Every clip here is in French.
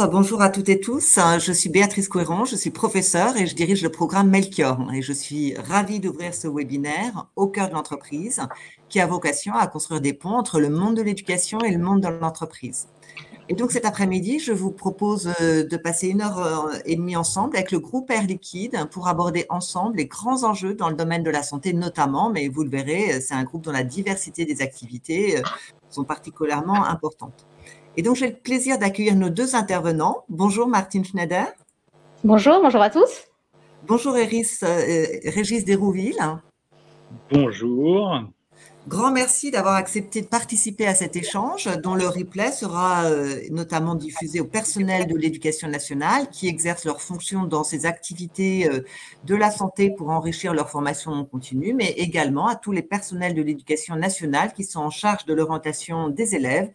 Bonjour à toutes et tous. Je suis Béatrice Couéran, je suis professeure et je dirige le programme Melchior. Et je suis ravie d'ouvrir ce webinaire au cœur de l'entreprise qui a vocation à construire des ponts entre le monde de l'éducation et le monde de l'entreprise. Et donc cet après-midi, je vous propose de passer 1h30 ensemble avec le groupe Air Liquide pour aborder ensemble les grands enjeux dans le domaine de la santé notamment, mais vous le verrez, c'est un groupe dont la diversité des activités sont particulièrement importantes. Et donc, j'ai le plaisir d'accueillir nos deux intervenants. Bonjour Martine Schneider. Bonjour à tous. Bonjour Régis Desrouville. Bonjour. Grand merci d'avoir accepté de participer à cet échange dont le replay sera notamment diffusé au personnel de l'éducation nationale qui exercent leurs fonctions dans ces activités de la santé pour enrichir leur formation continue, mais également à tous les personnels de l'éducation nationale qui sont en charge de l'orientation des élèves,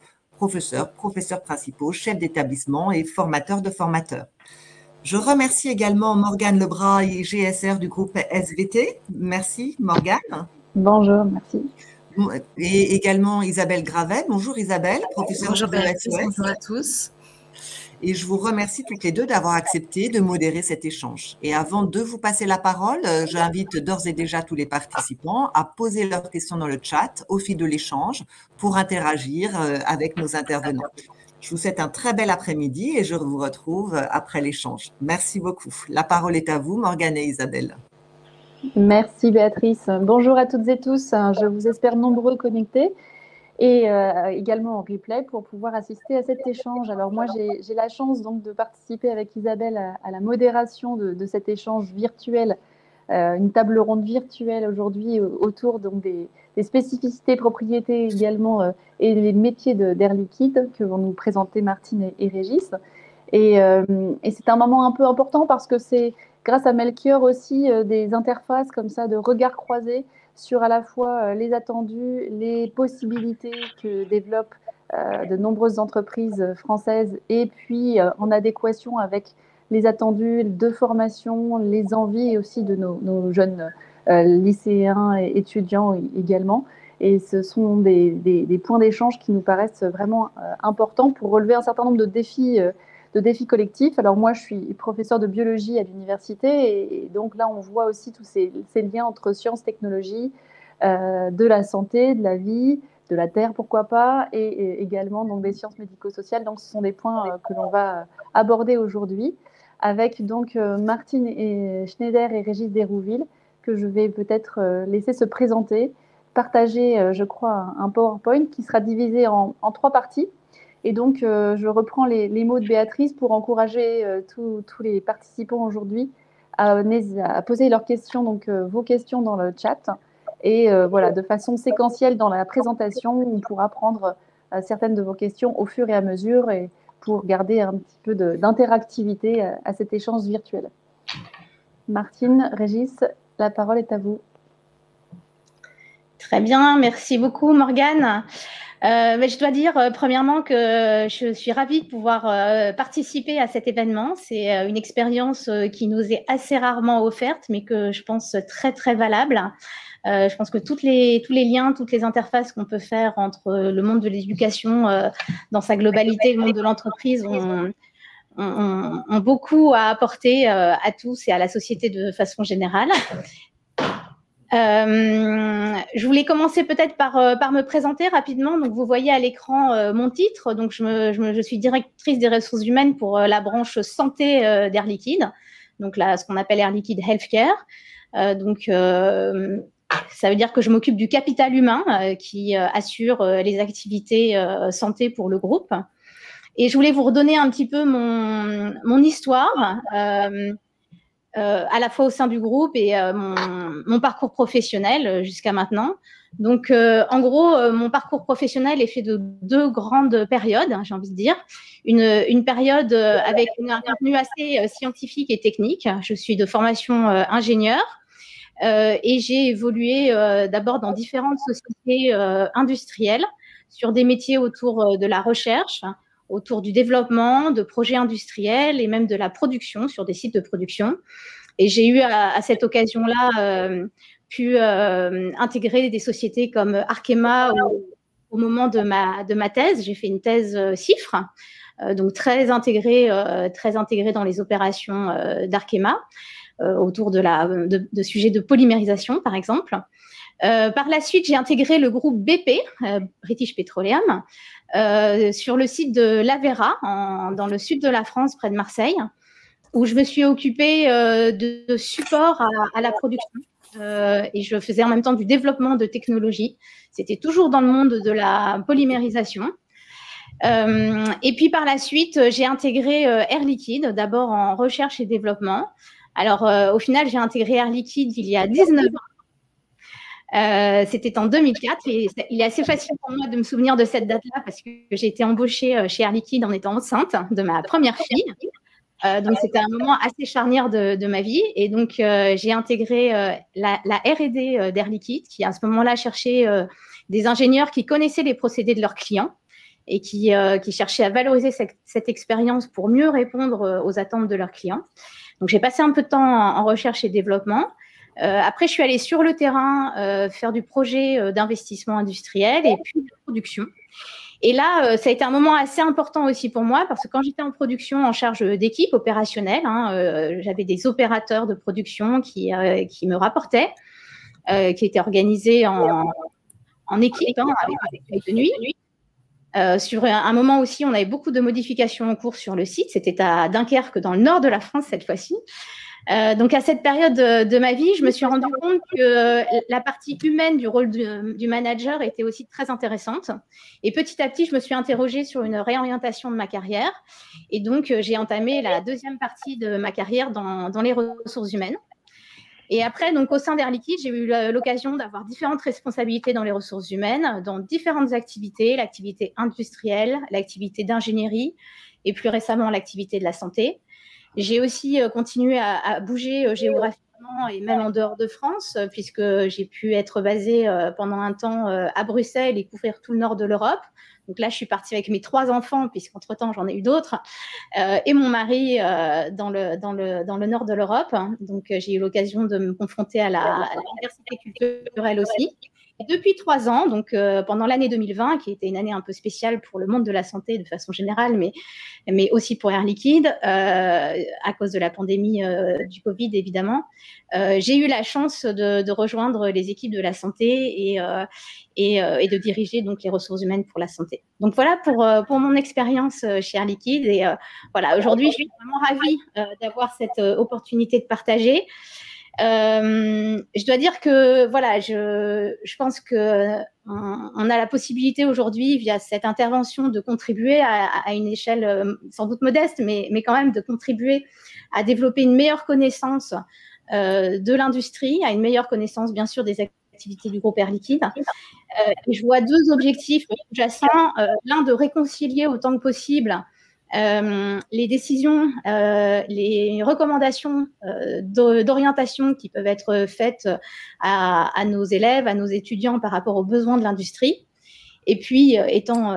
professeurs principaux, chefs d'établissement et formateurs de formateurs. Je remercie également Morgane Lebras et GSR du groupe SVT. Merci Morgane. Bonjour, merci. Et également Isabelle Gravet. Bonjour Isabelle, professeure. Bonjour Béatrice, bonjour à tous. Et je vous remercie toutes les deux d'avoir accepté de modérer cet échange. Et avant de vous passer la parole, j'invite d'ores et déjà tous les participants à poser leurs questions dans le chat au fil de l'échange pour interagir avec nos intervenants. Je vous souhaite un très bel après-midi et je vous retrouve après l'échange. Merci beaucoup. La parole est à vous, Morgane et Isabelle. Merci Béatrice. Bonjour à toutes et tous. Je vous espère nombreux connectés et également en replay pour pouvoir assister à cet échange. Alors moi, j'ai la chance donc de participer avec Isabelle à la modération de cet échange virtuel, une table ronde virtuelle aujourd'hui autour donc, des spécificités, propriétés également et les métiers d'Air Liquide que vont nous présenter Martine et Régis. Et c'est un moment un peu important parce que c'est grâce à Melchior aussi des interfaces comme ça de regards croisés sur à la fois les attendus, les possibilités que développent de nombreuses entreprises françaises et puis en adéquation avec les attendus de formation, les envies aussi de nos jeunes lycéens et étudiants également. Et ce sont des points d'échange qui nous paraissent vraiment importants pour relever un certain nombre de défis collectifs. Alors moi, je suis professeure de biologie à l'université et donc là, on voit aussi tous ces liens entre sciences, technologies, de la santé, de la vie, de la terre, pourquoi pas, et également donc, des sciences médico-sociales. Donc, ce sont des points que l'on va aborder aujourd'hui avec donc Martine Schneider et Régis Desrouville que je vais peut-être laisser se présenter, partager, je crois, un PowerPoint qui sera divisé en 3 parties. Et donc, je reprends les mots de Béatrice pour encourager tous les participants aujourd'hui à poser leurs questions, donc vos questions dans le chat. Et voilà, de façon séquentielle dans la présentation, on pourra prendre certaines de vos questions au fur et à mesure et pour garder un petit peu d'interactivité à cet échange virtuel. Martine, Régis, la parole est à vous. Très bien, merci beaucoup Morgane. Je dois dire premièrement que je suis ravie de pouvoir participer à cet événement. C'est une expérience qui nous est assez rarement offerte, mais que je pense très très valable. Je pense que tous les liens, toutes les interfaces qu'on peut faire entre le monde de l'éducation dans sa globalité et le monde de l'entreprise ont beaucoup à apporter à tous et à la société de façon générale. Je voulais commencer peut-être par me présenter rapidement. Donc, vous voyez à l'écran mon titre. Donc, je suis directrice des ressources humaines pour la branche santé d'Air Liquide. Donc, là, ce qu'on appelle Air Liquide Healthcare. Ça veut dire que je m'occupe du capital humain qui assure les activités santé pour le groupe. Et je voulais vous redonner un petit peu mon histoire. À la fois au sein du groupe et mon parcours professionnel jusqu'à maintenant. Donc, en gros, mon parcours professionnel est fait de 2 grandes périodes, j'ai envie de dire. Une période avec un contenu assez scientifique et technique. Je suis de formation ingénieure et j'ai évolué d'abord dans différentes sociétés industrielles sur des métiers autour de la recherche, autour du développement, de projets industriels et même de la production sur des sites de production. Et j'ai eu à cette occasion-là pu intégrer des sociétés comme Arkema au moment de ma thèse. J'ai fait une thèse CIFRE donc très intégré dans les opérations d'Arkema, autour de sujets de polymérisation, par exemple. Par la suite, j'ai intégré le groupe BP, British Petroleum, sur le site de l'Avera, dans le sud de la France, près de Marseille, où je me suis occupée de support à la production. Et je faisais en même temps du développement de technologies. C'était toujours dans le monde de la polymérisation. Et puis par la suite, j'ai intégré Air Liquide, d'abord en recherche et développement. Alors au final, j'ai intégré Air Liquide il y a 19 ans. C'était en 2004 et il est assez facile pour moi de me souvenir de cette date-là parce que j'ai été embauchée chez Air Liquide en étant enceinte de ma première fille. Donc, c'était un moment assez charnière de ma vie. Et donc, j'ai intégré la R&D d'Air Liquide qui, à ce moment-là, cherchait des ingénieurs qui connaissaient les procédés de leurs clients et qui cherchaient à valoriser cette expérience pour mieux répondre aux attentes de leurs clients. Donc, j'ai passé un peu de temps en recherche et développement. Après, je suis allée sur le terrain faire du projet d'investissement industriel et puis de production. Et là, ça a été un moment assez important aussi pour moi parce que quand j'étais en production en charge d'équipe opérationnelle, j'avais des opérateurs de production qui me rapportaient, qui étaient organisés en équipe, avec des de nuit. Sur un moment aussi, on avait beaucoup de modifications en cours sur le site. C'était à Dunkerque, dans le nord de la France cette fois-ci. Donc, à cette période de ma vie, je me suis rendu compte que la partie humaine du rôle du manager était aussi très intéressante. Et petit à petit, je me suis interrogée sur une réorientation de ma carrière. Et donc, j'ai entamé la deuxième partie de ma carrière dans les ressources humaines. Et après, donc, au sein d'Air Liquide, j'ai eu l'occasion d'avoir différentes responsabilités dans les ressources humaines, dans différentes activités, l'activité industrielle, l'activité d'ingénierie et plus récemment l'activité de la santé. J'ai aussi continué à bouger géographiquement et même en dehors de France, puisque j'ai pu être basée pendant un temps à Bruxelles et couvrir tout le nord de l'Europe. Donc là, je suis partie avec mes 3 enfants, puisqu'entre-temps, j'en ai eu d'autres, et mon mari dans le nord de l'Europe. Donc, j'ai eu l'occasion de me confronter à la diversité culturelle aussi. Et depuis 3 ans, donc pendant l'année 2020, qui était une année un peu spéciale pour le monde de la santé de façon générale, mais aussi pour Air Liquide, à cause de la pandémie du Covid, évidemment, j'ai eu la chance de rejoindre les équipes de la santé et de diriger donc les ressources humaines pour la santé. Donc voilà pour mon expérience chez Air Liquide. Et voilà, aujourd'hui, je suis vraiment ravie d'avoir cette opportunité de partager. Je dois dire que voilà, je pense que on a la possibilité aujourd'hui, via cette intervention, de contribuer à une échelle sans doute modeste, mais quand même de contribuer à développer une meilleure connaissance de l'industrie, à une meilleure connaissance, bien sûr, des activités du groupe Air Liquide. Je vois 2 objectifs sous-jacents. L'un, de réconcilier autant que possible les décisions, les recommandations d'orientation qui peuvent être faites à nos élèves, à nos étudiants par rapport aux besoins de l'industrie. Et puis, étant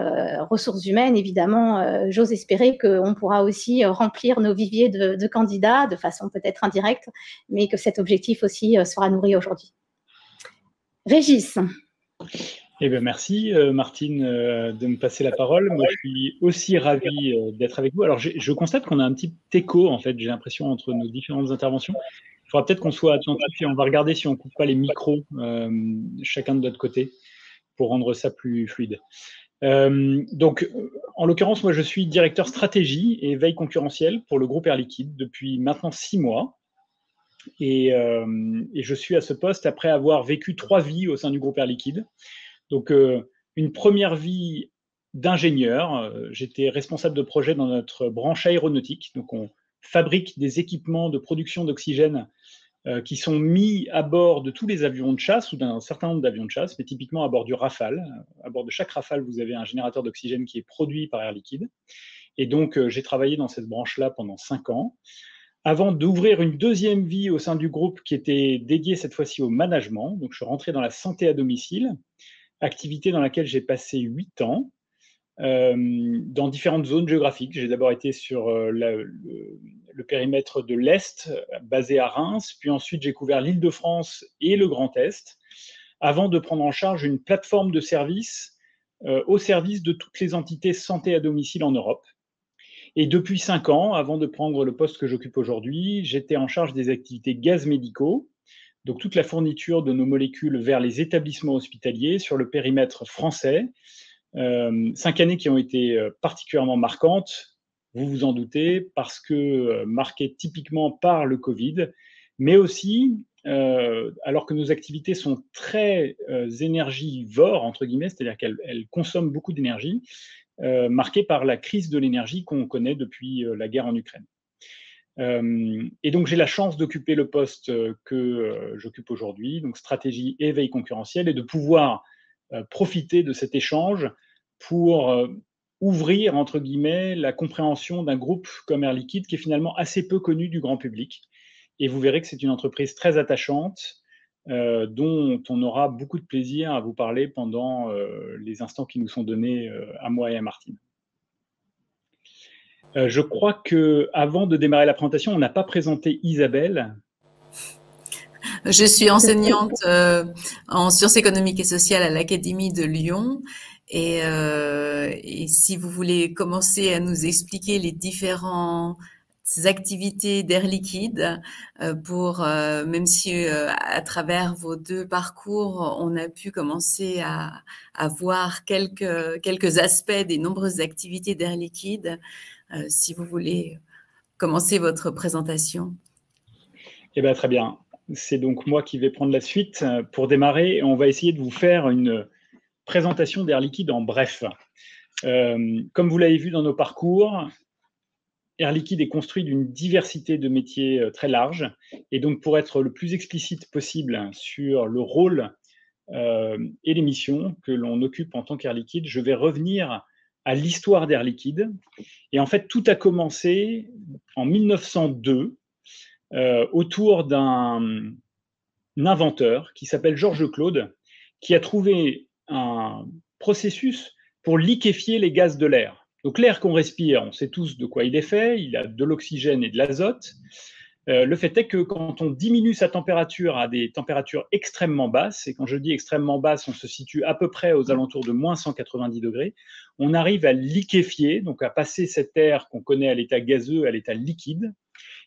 ressources humaines, évidemment, j'ose espérer qu'on pourra aussi remplir nos viviers de candidats de façon peut-être indirecte, mais que cet objectif aussi sera nourri aujourd'hui. Régis. Eh bien, merci Martine de me passer la parole. Moi, je suis aussi ravi d'être avec vous. Alors, je constate qu'on a un petit écho, en fait, j'ai l'impression, entre nos différentes interventions. Il faudra peut-être qu'on soit attentif et on va regarder si on ne coupe pas les micros, chacun de notre côté, pour rendre ça plus fluide. Donc, en l'occurrence, moi, je suis directeur stratégie et veille concurrentielle pour le groupe Air Liquide depuis maintenant 6 mois. Et je suis à ce poste après avoir vécu 3 vies au sein du groupe Air Liquide. Donc, une première vie d'ingénieur. J'étais responsable de projet dans notre branche aéronautique. Donc, on fabrique des équipements de production d'oxygène qui sont mis à bord de tous les avions de chasse ou d'un certain nombre d'avions de chasse, mais typiquement à bord du Rafale. À bord de chaque Rafale, vous avez un générateur d'oxygène qui est produit par Air Liquide. Et donc, j'ai travaillé dans cette branche-là pendant 5 ans, avant d'ouvrir une deuxième vie au sein du groupe qui était dédiée cette fois-ci au management. Donc, je suis rentré dans la santé à domicile, activité dans laquelle j'ai passé 8 ans, dans différentes zones géographiques. J'ai d'abord été sur le périmètre de l'Est, basé à Reims, puis ensuite j'ai couvert l'Île-de-France et le Grand Est, avant de prendre en charge une plateforme de services au service de toutes les entités santé à domicile en Europe. Et depuis 5 ans, avant de prendre le poste que j'occupe aujourd'hui, j'étais en charge des activités gaz médicaux, donc toute la fourniture de nos molécules vers les établissements hospitaliers sur le périmètre français. 5 années qui ont été particulièrement marquantes, vous vous en doutez, parce que marquées typiquement par le Covid, mais aussi, alors que nos activités sont très énergivores, entre guillemets, c'est-à-dire qu'elles consomment beaucoup d'énergie, marquées par la crise de l'énergie qu'on connaît depuis la guerre en Ukraine. Et donc j'ai la chance d'occuper le poste que j'occupe aujourd'hui, donc stratégie et veille concurrentielle, et de pouvoir profiter de cet échange pour ouvrir, entre guillemets, la compréhension d'un groupe comme Air Liquide qui est finalement assez peu connu du grand public. Et vous verrez que c'est une entreprise très attachante, dont on aura beaucoup de plaisir à vous parler pendant les instants qui nous sont donnés à moi et à Martine. Je crois qu'avant de démarrer la présentation, on n'a pas présenté Isabelle. Je suis enseignante en sciences économiques et sociales à l'Académie de Lyon. Et si vous voulez commencer à nous expliquer les différentes activités d'Air Liquide, même si à travers vos 2 parcours, on a pu commencer à voir quelques aspects des nombreuses activités d'Air Liquide, si vous voulez commencer votre présentation. Eh bien, très bien. C'est donc moi qui vais prendre la suite pour démarrer. On va essayer de vous faire une présentation d'Air Liquide en bref. Comme vous l'avez vu dans nos parcours, Air Liquide est construit d'une diversité de métiers très large. Et donc, pour être le plus explicite possible sur le rôle et les missions que l'on occupe en tant qu'Air Liquide, je vais revenir à l'histoire d'Air Liquide. Et en fait, tout a commencé en 1902 autour d'un inventeur qui s'appelle Georges Claude, qui a trouvé un processus pour liquéfier les gaz de l'air. Donc l'air qu'on respire, on sait tous de quoi il est fait, il a de l'oxygène et de l'azote. Le fait est que quand on diminue sa température à des températures extrêmement basses, et quand je dis extrêmement basses, on se situe à peu près aux alentours de moins 190 degrés, on arrive à liquéfier, donc à passer cet air qu'on connaît à l'état gazeux à l'état liquide.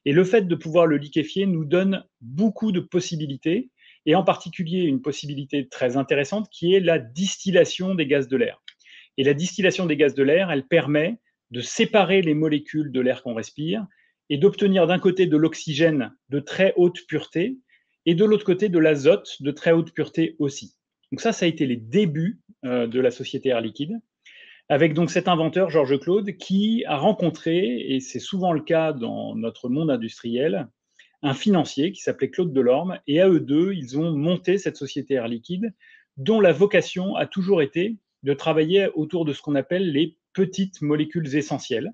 Et le fait de pouvoir le liquéfier nous donne beaucoup de possibilités, et en particulier une possibilité très intéressante qui est la distillation des gaz de l'air. Et la distillation des gaz de l'air, elle permet de séparer les molécules de l'air qu'on respire et d'obtenir d'un côté de l'oxygène de très haute pureté et de l'autre côté de l'azote de très haute pureté aussi. Donc ça a été les débuts de la société Air Liquide, avec donc cet inventeur, Georges Claude, qui a rencontré, et c'est souvent le cas dans notre monde industriel, un financier qui s'appelait Claude Delorme, et à eux deux, ils ont monté cette société Air Liquide, dont la vocation a toujours été de travailler autour de ce qu'on appelle les petites molécules essentielles,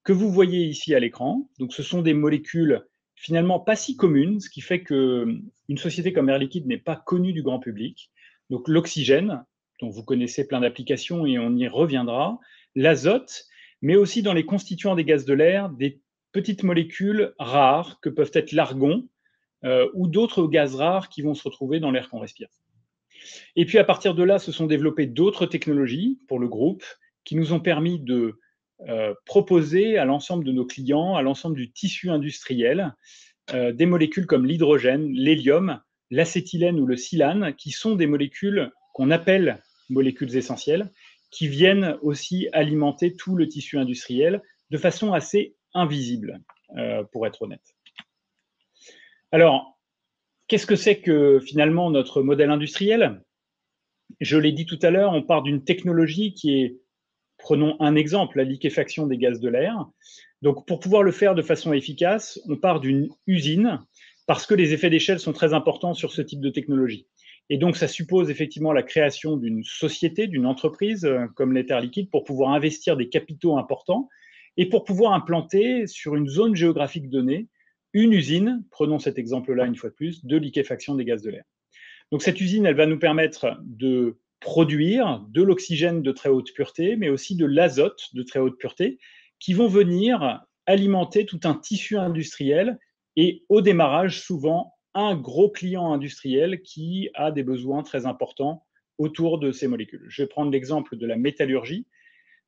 que vous voyez ici à l'écran. Donc ce sont des molécules finalement pas si communes, ce qui fait qu'une société comme Air Liquide n'est pas connue du grand public. Donc l'oxygène, dont vous connaissez plein d'applications et on y reviendra, l'azote, mais aussi dans les constituants des gaz de l'air, des petites molécules rares que peuvent être l'argon ou d'autres gaz rares qui vont se retrouver dans l'air qu'on respire. Et puis à partir de là, se sont développées d'autres technologies pour le groupe qui nous ont permis de proposer à l'ensemble de nos clients, à l'ensemble du tissu industriel, des molécules comme l'hydrogène, l'hélium, l'acétylène ou le silane, qui sont des molécules qu'on appelle molécules essentielles, qui viennent aussi alimenter tout le tissu industriel de façon assez invisible, pour être honnête. Alors, qu'est-ce que c'est que finalement notre modèle industriel? Je l'ai dit tout à l'heure, on part d'une technologie qui est, prenons un exemple, la liquéfaction des gaz de l'air. Donc pour pouvoir le faire de façon efficace, on part d'une usine, parce que les effets d'échelle sont très importants sur ce type de technologie. Et donc ça suppose effectivement la création d'une société, d'une entreprise comme l'est Air Liquide, pour pouvoir investir des capitaux importants et pour pouvoir implanter sur une zone géographique donnée une usine, prenons cet exemple-là une fois de plus, de liquéfaction des gaz de l'air. Donc cette usine, elle va nous permettre de produire de l'oxygène de très haute pureté, mais aussi de l'azote de très haute pureté, qui vont venir alimenter tout un tissu industriel et au démarrage, souvent, un gros client industriel qui a des besoins très importants autour de ces molécules. Je vais prendre l'exemple de la métallurgie.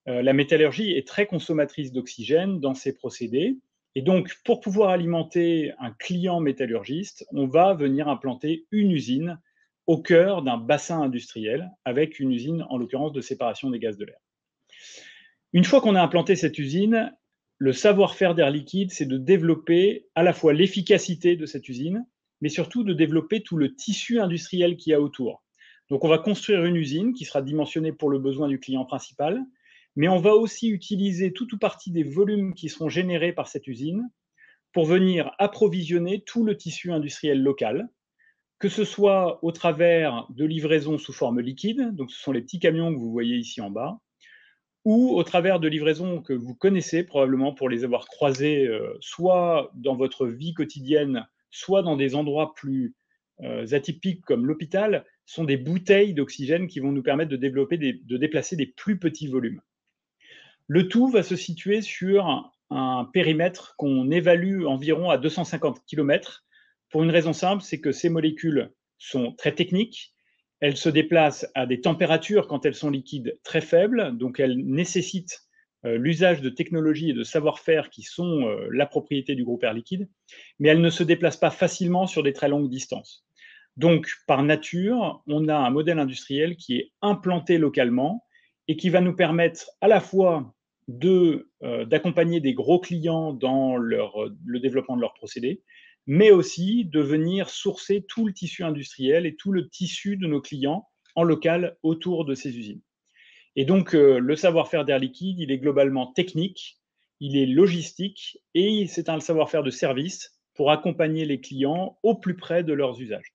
la métallurgie est très consommatrice d'oxygène dans ses procédés. Et donc, pour pouvoir alimenter un client métallurgiste, on va venir implanter une usine au cœur d'un bassin industriel, avec une usine, en l'occurrence, de séparation des gaz de l'air. Une fois qu'on a implanté cette usine, le savoir-faire d'Air Liquide, c'est de développer à la fois l'efficacité de cette usine, mais surtout de développer tout le tissu industriel qu'il y a autour. Donc, on va construire une usine qui sera dimensionnée pour le besoin du client principal, mais on va aussi utiliser tout ou partie des volumes qui seront générés par cette usine pour venir approvisionner tout le tissu industriel local, que ce soit au travers de livraisons sous forme liquide, donc ce sont les petits camions que vous voyez ici en bas, ou au travers de livraisons que vous connaissez probablement pour les avoir croisées soit dans votre vie quotidienne, soit dans des endroits plus atypiques comme l'hôpital, sont des bouteilles d'oxygène qui vont nous permettre de déplacer des plus petits volumes. Le tout va se situer sur un périmètre qu'on évalue environ à 250 km, pour une raison simple, c'est que ces molécules sont très techniques, elles se déplacent à des températures, quand elles sont liquides, très faibles, donc elles nécessitent l'usage de technologies et de savoir-faire qui sont la propriété du groupe Air Liquide, mais elles ne se déplacent pas facilement sur des très longues distances. Donc, par nature, on a un modèle industriel qui est implanté localement et qui va nous permettre à la fois d'accompagner des gros clients dans le développement de leurs procédés, mais aussi de venir sourcer tout le tissu industriel et tout le tissu de nos clients en local autour de ces usines. Et donc, le savoir-faire d'Air Liquide, il est globalement technique, il est logistique et c'est un savoir-faire de service pour accompagner les clients au plus près de leurs usages.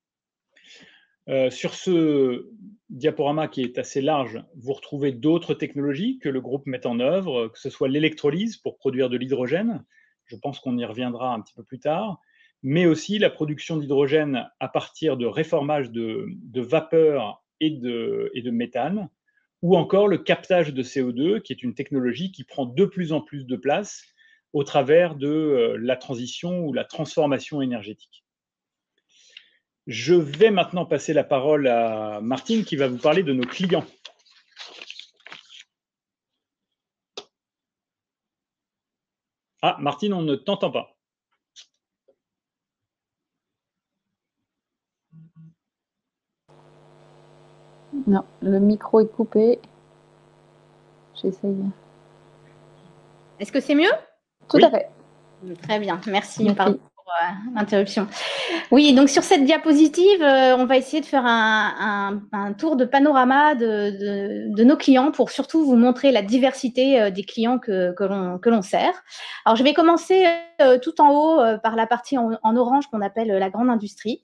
Sur ce diaporama qui est assez large, vous retrouvez d'autres technologies que le groupe met en œuvre, que ce soit l'électrolyse pour produire de l'hydrogène, je pense qu'on y reviendra un petit peu plus tard, mais aussi la production d'hydrogène à partir de réformage de vapeur et de méthane, ou encore le captage de CO2, qui est une technologie qui prend de plus en plus de place au travers de la transition ou la transformation énergétique. Je vais maintenant passer la parole à Martine qui va vous parler de nos clients. Ah, Martine, on ne t'entend pas. Non, le micro est coupé. J'essaye. Est-ce que c'est mieux? Tout à fait. Très bien, merci. Pardon pour l'interruption. Oui, donc sur cette diapositive, on va essayer de faire un tour de panorama de nos clients pour surtout vous montrer la diversité des clients que l'on sert. Alors, je vais commencer tout en haut par la partie en orange qu'on appelle la grande industrie.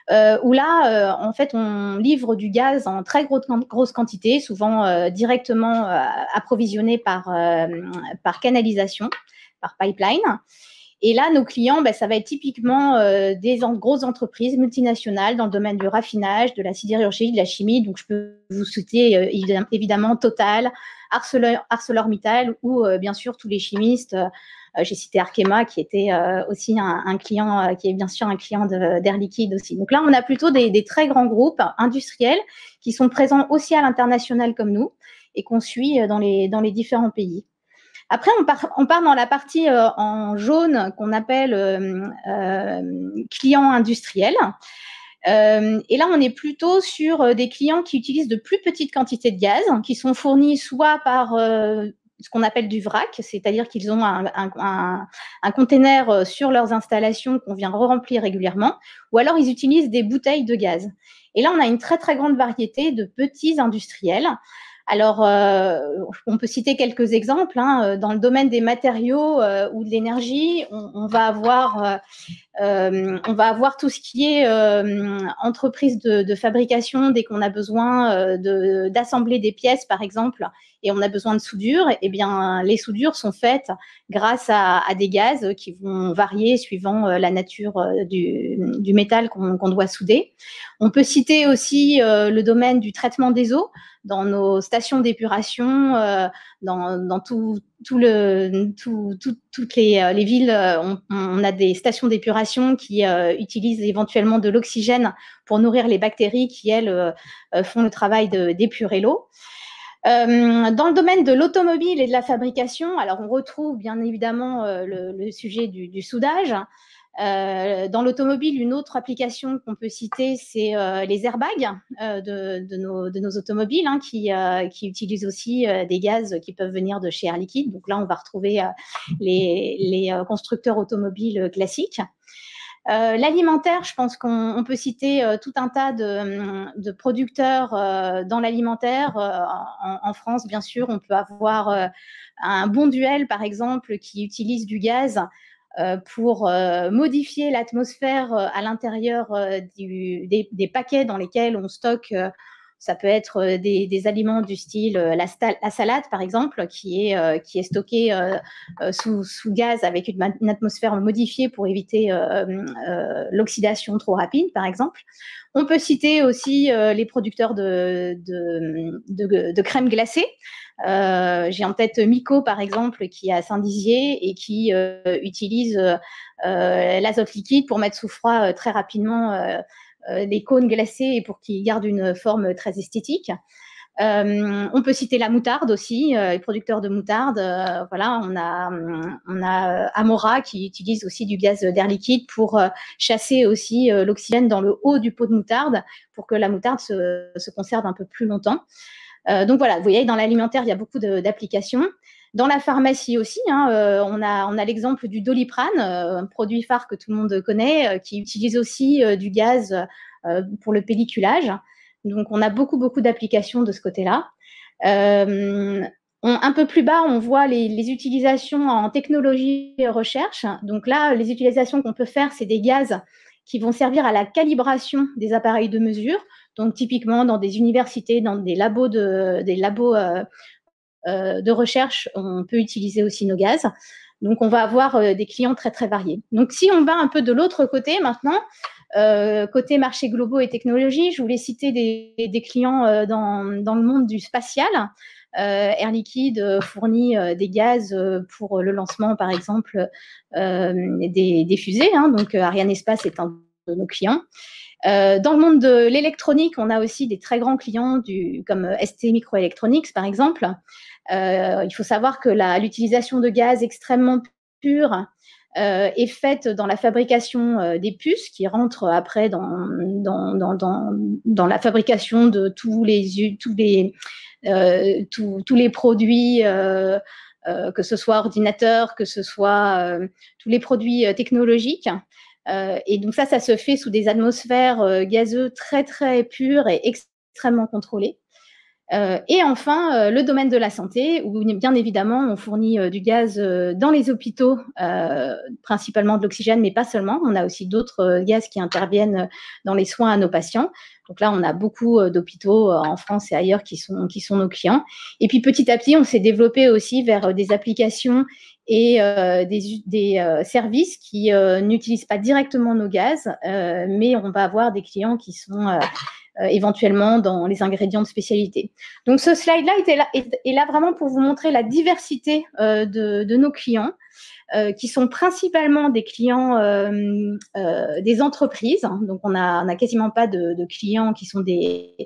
Où là, en fait, on livre du gaz en très grosse quantité, souvent directement approvisionné par canalisation, par pipeline. Et là, nos clients, ça va être typiquement des grosses entreprises multinationales dans le domaine du raffinage, de la sidérurgie, de la chimie. Donc, je peux vous citer évidemment Total, ArcelorMittal ou bien sûr tous les chimistes. J'ai cité Arkema qui était aussi un client, qui est bien sûr un client d'Air Liquide aussi. Donc là, on a plutôt des très grands groupes industriels qui sont présents aussi à l'international comme nous et qu'on suit dans les différents pays. Après, on part dans la partie en jaune qu'on appelle clients industriels. Et là, on est plutôt sur des clients qui utilisent de plus petites quantités de gaz, qui sont fournis soit par ce qu'on appelle du vrac, c'est-à-dire qu'ils ont un container sur leurs installations qu'on vient remplir régulièrement, ou alors ils utilisent des bouteilles de gaz. Et là, on a une très, très grande variété de petits industriels. Alors, on peut citer quelques exemples. Dans le domaine des matériaux ou de l'énergie, on va avoir tout ce qui est entreprise de fabrication. Dès qu'on a besoin d'assembler des pièces, par exemple, et on a besoin de soudure, eh bien, les soudures sont faites grâce à des gaz qui vont varier suivant la nature du métal qu'on doit souder. On peut citer aussi le domaine du traitement des eaux. Dans nos stations d'épuration, dans toutes les villes, on a des stations d'épuration qui utilisent éventuellement de l'oxygène pour nourrir les bactéries qui, elles, font le travail d'épurer l'eau. Dans le domaine de l'automobile et de la fabrication, alors on retrouve bien évidemment le sujet du soudage. Dans l'automobile, une autre application qu'on peut citer, c'est les airbags de nos automobiles, hein, qui utilisent aussi des gaz qui peuvent venir de chez Air Liquide. Donc là, on va retrouver les constructeurs automobiles classiques. L'alimentaire, je pense qu'on peut citer tout un tas de producteurs dans l'alimentaire. En France, bien sûr, on peut avoir un Bonduelle, par exemple, qui utilise du gaz pour modifier l'atmosphère à l'intérieur des paquets dans lesquels on stocke. Ça peut être des aliments du style la salade, par exemple, qui est stockée sous gaz avec une atmosphère modifiée pour éviter l'oxydation trop rapide, par exemple. On peut citer aussi les producteurs de crème glacée. J'ai en tête Miko, par exemple, qui est à Saint-Dizier et qui utilise l'azote liquide pour mettre sous froid très rapidement les cônes glacés et pour qu'ils gardent une forme très esthétique. On peut citer la moutarde aussi, les producteurs de moutarde. Voilà, on a Amora qui utilise aussi du gaz d'air liquide pour chasser aussi l'oxygène dans le haut du pot de moutarde pour que la moutarde se conserve un peu plus longtemps. Donc voilà, vous voyez, dans l'alimentaire, il y a beaucoup d'applications. Dans la pharmacie aussi, hein, on a l'exemple du Doliprane, un produit phare que tout le monde connaît, qui utilise aussi du gaz pour le pelliculage. Donc, on a beaucoup d'applications de ce côté-là. Un peu plus bas, on voit les utilisations en technologie et recherche. Donc là, les utilisations qu'on peut faire, c'est des gaz qui vont servir à la calibration des appareils de mesure. Donc, typiquement, dans des universités, dans des labos de recherche, on peut utiliser aussi nos gaz. Donc, on va avoir des clients très variés. Donc, si on va un peu de l'autre côté maintenant, côté marché globaux et technologies, je voulais citer des clients dans le monde du spatial. Air Liquide fournit des gaz pour le lancement, par exemple, des fusées. Hein, donc, Arianespace est un de nos clients. Dans le monde de l'électronique, on a aussi des très grands clients comme ST Microelectronics, par exemple. Il faut savoir que l'utilisation de gaz extrêmement pur est faite dans la fabrication des puces qui rentrent après dans la fabrication de tous les produits, que ce soit ordinateurs, que ce soit tous les produits technologiques. Et donc ça se fait sous des atmosphères gazeuses très pures et extrêmement contrôlées. Et enfin, le domaine de la santé, où bien évidemment, on fournit du gaz dans les hôpitaux, principalement de l'oxygène, mais pas seulement. On a aussi d'autres gaz qui interviennent dans les soins à nos patients. Donc là, on a beaucoup d'hôpitaux en France et ailleurs qui sont nos clients. Et puis petit à petit, on s'est développé aussi vers des applications et des services qui n'utilisent pas directement nos gaz, mais on va avoir des clients qui sont éventuellement dans les ingrédients de spécialité. Donc ce slide-là est là vraiment pour vous montrer la diversité de nos clients, qui sont principalement des clients des entreprises. Donc on a quasiment pas de clients qui sont des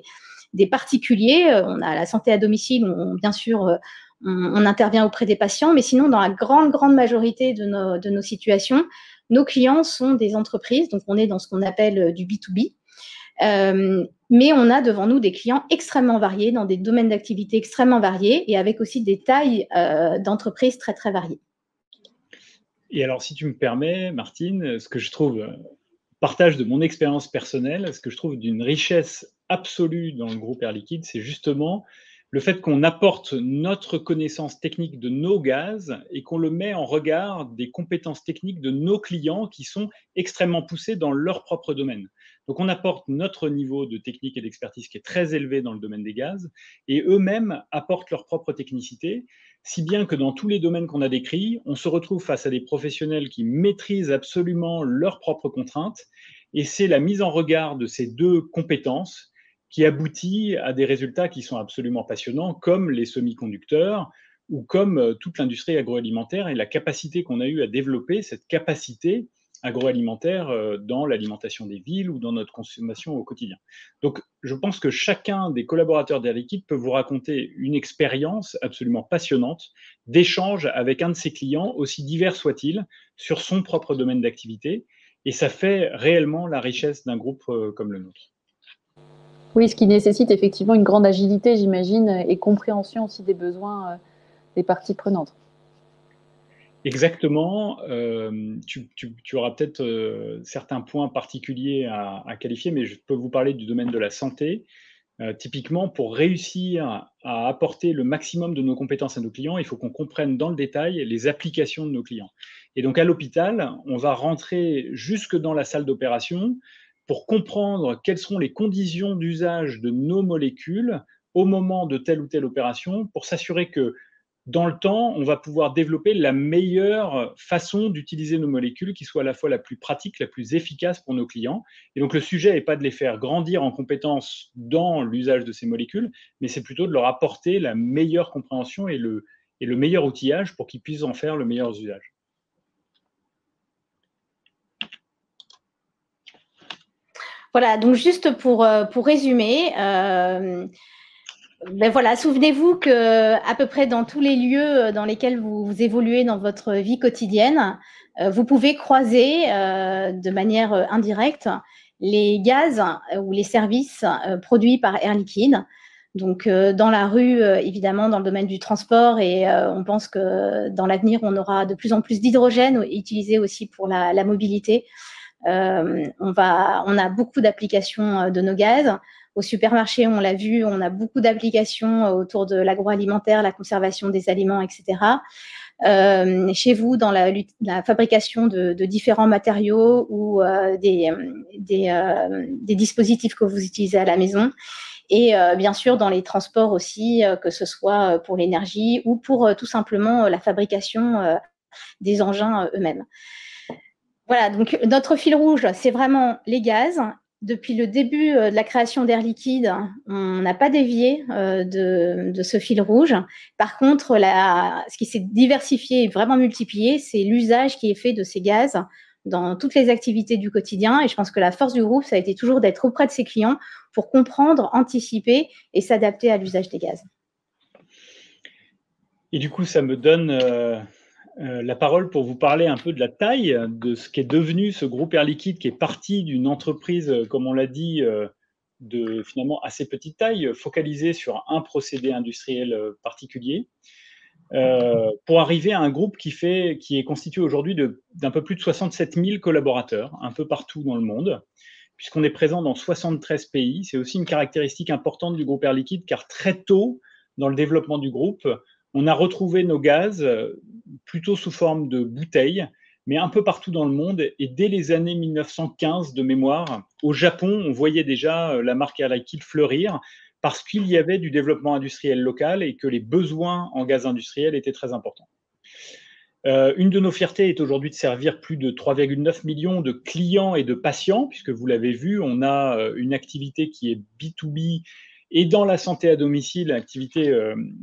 particuliers. On a la santé à domicile, bien sûr, on intervient auprès des patients, mais sinon, dans la grande majorité de nos situations, nos clients sont des entreprises, donc on est dans ce qu'on appelle du B2B, mais on a devant nous des clients extrêmement variés, dans des domaines d'activité extrêmement variés, et avec aussi des tailles d'entreprises très variées. Et alors, si tu me permets, Martine, ce que je trouve, partage de mon expérience personnelle, ce que je trouve d'une richesse absolue dans le groupe Air Liquide, c'est justement le fait qu'on apporte notre connaissance technique de nos gaz et qu'on le met en regard des compétences techniques de nos clients qui sont extrêmement poussés dans leur propre domaine. Donc, on apporte notre niveau de technique et d'expertise qui est très élevé dans le domaine des gaz et eux-mêmes apportent leur propre technicité, si bien que dans tous les domaines qu'on a décrits, on se retrouve face à des professionnels qui maîtrisent absolument leurs propres contraintes et c'est la mise en regard de ces deux compétences qui aboutit à des résultats qui sont absolument passionnants, comme les semi-conducteurs ou comme toute l'industrie agroalimentaire et la capacité qu'on a eu à développer, cette capacité agroalimentaires dans l'alimentation des villes ou dans notre consommation au quotidien. Donc, je pense que chacun des collaborateurs d'Air Liquide peut vous raconter une expérience absolument passionnante d'échange avec un de ses clients, aussi divers soit-il, sur son propre domaine d'activité. Et ça fait réellement la richesse d'un groupe comme le nôtre. Oui, ce qui nécessite effectivement une grande agilité, j'imagine, et compréhension aussi des besoins des parties prenantes. Exactement. Tu auras peut-être certains points particuliers à qualifier, mais je peux vous parler du domaine de la santé. Typiquement, pour réussir à apporter le maximum de nos compétences à nos clients, il faut qu'on comprenne dans le détail les applications de nos clients. Et donc, à l'hôpital, on va rentrer jusque dans la salle d'opération pour comprendre quelles seront les conditions d'usage de nos molécules au moment de telle ou telle opération, pour s'assurer que dans le temps, on va pouvoir développer la meilleure façon d'utiliser nos molécules qui soit à la fois la plus pratique, la plus efficace pour nos clients. Et donc, le sujet n'est pas de les faire grandir en compétences dans l'usage de ces molécules, mais c'est plutôt de leur apporter la meilleure compréhension et le meilleur outillage pour qu'ils puissent en faire le meilleur usage. Voilà, donc juste pour résumer, ben voilà, souvenez-vous qu'à peu près dans tous les lieux dans lesquels vous évoluez dans votre vie quotidienne, vous pouvez croiser de manière indirecte les gaz ou les services produits par Air Liquide. Donc dans la rue, évidemment, dans le domaine du transport, et on pense que dans l'avenir, on aura de plus en plus d'hydrogène utilisé aussi pour la mobilité. On a beaucoup d'applications de nos gaz. Au supermarché, on l'a vu, on a beaucoup d'applications autour de l'agroalimentaire, la conservation des aliments, etc. Chez vous, dans la fabrication de différents matériaux ou des dispositifs que vous utilisez à la maison. Et bien sûr, dans les transports aussi, que ce soit pour l'énergie ou pour tout simplement la fabrication des engins eux-mêmes. Voilà, donc notre fil rouge, c'est vraiment les gaz. Depuis le début de la création d'Air Liquide, on n'a pas dévié de ce fil rouge. Par contre, ce qui s'est diversifié et vraiment multiplié, c'est l'usage qui est fait de ces gaz dans toutes les activités du quotidien. Et je pense que la force du groupe, ça a été toujours d'être auprès de ses clients pour comprendre, anticiper et s'adapter à l'usage des gaz. Et du coup, ça me donne la parole pour vous parler un peu de la taille de ce qu'est devenu ce groupe Air Liquide, qui est parti d'une entreprise, comme on l'a dit, de finalement assez petite taille, focalisée sur un procédé industriel particulier, pour arriver à un groupe qui est constitué aujourd'hui d'un peu plus de 67 000 collaborateurs, un peu partout dans le monde, puisqu'on est présent dans 73 pays. C'est aussi une caractéristique importante du groupe Air Liquide, car très tôt dans le développement du groupe, on a retrouvé nos gaz plutôt sous forme de bouteilles, mais un peu partout dans le monde. Et dès les années 1915 de mémoire, au Japon, on voyait déjà la marque Air Liquide fleurir parce qu'il y avait du développement industriel local et que les besoins en gaz industriel étaient très importants. Une de nos fiertés est aujourd'hui de servir plus de 3,9 millions de clients et de patients, puisque vous l'avez vu, on a une activité qui est B2B. Et dans la santé à domicile, activité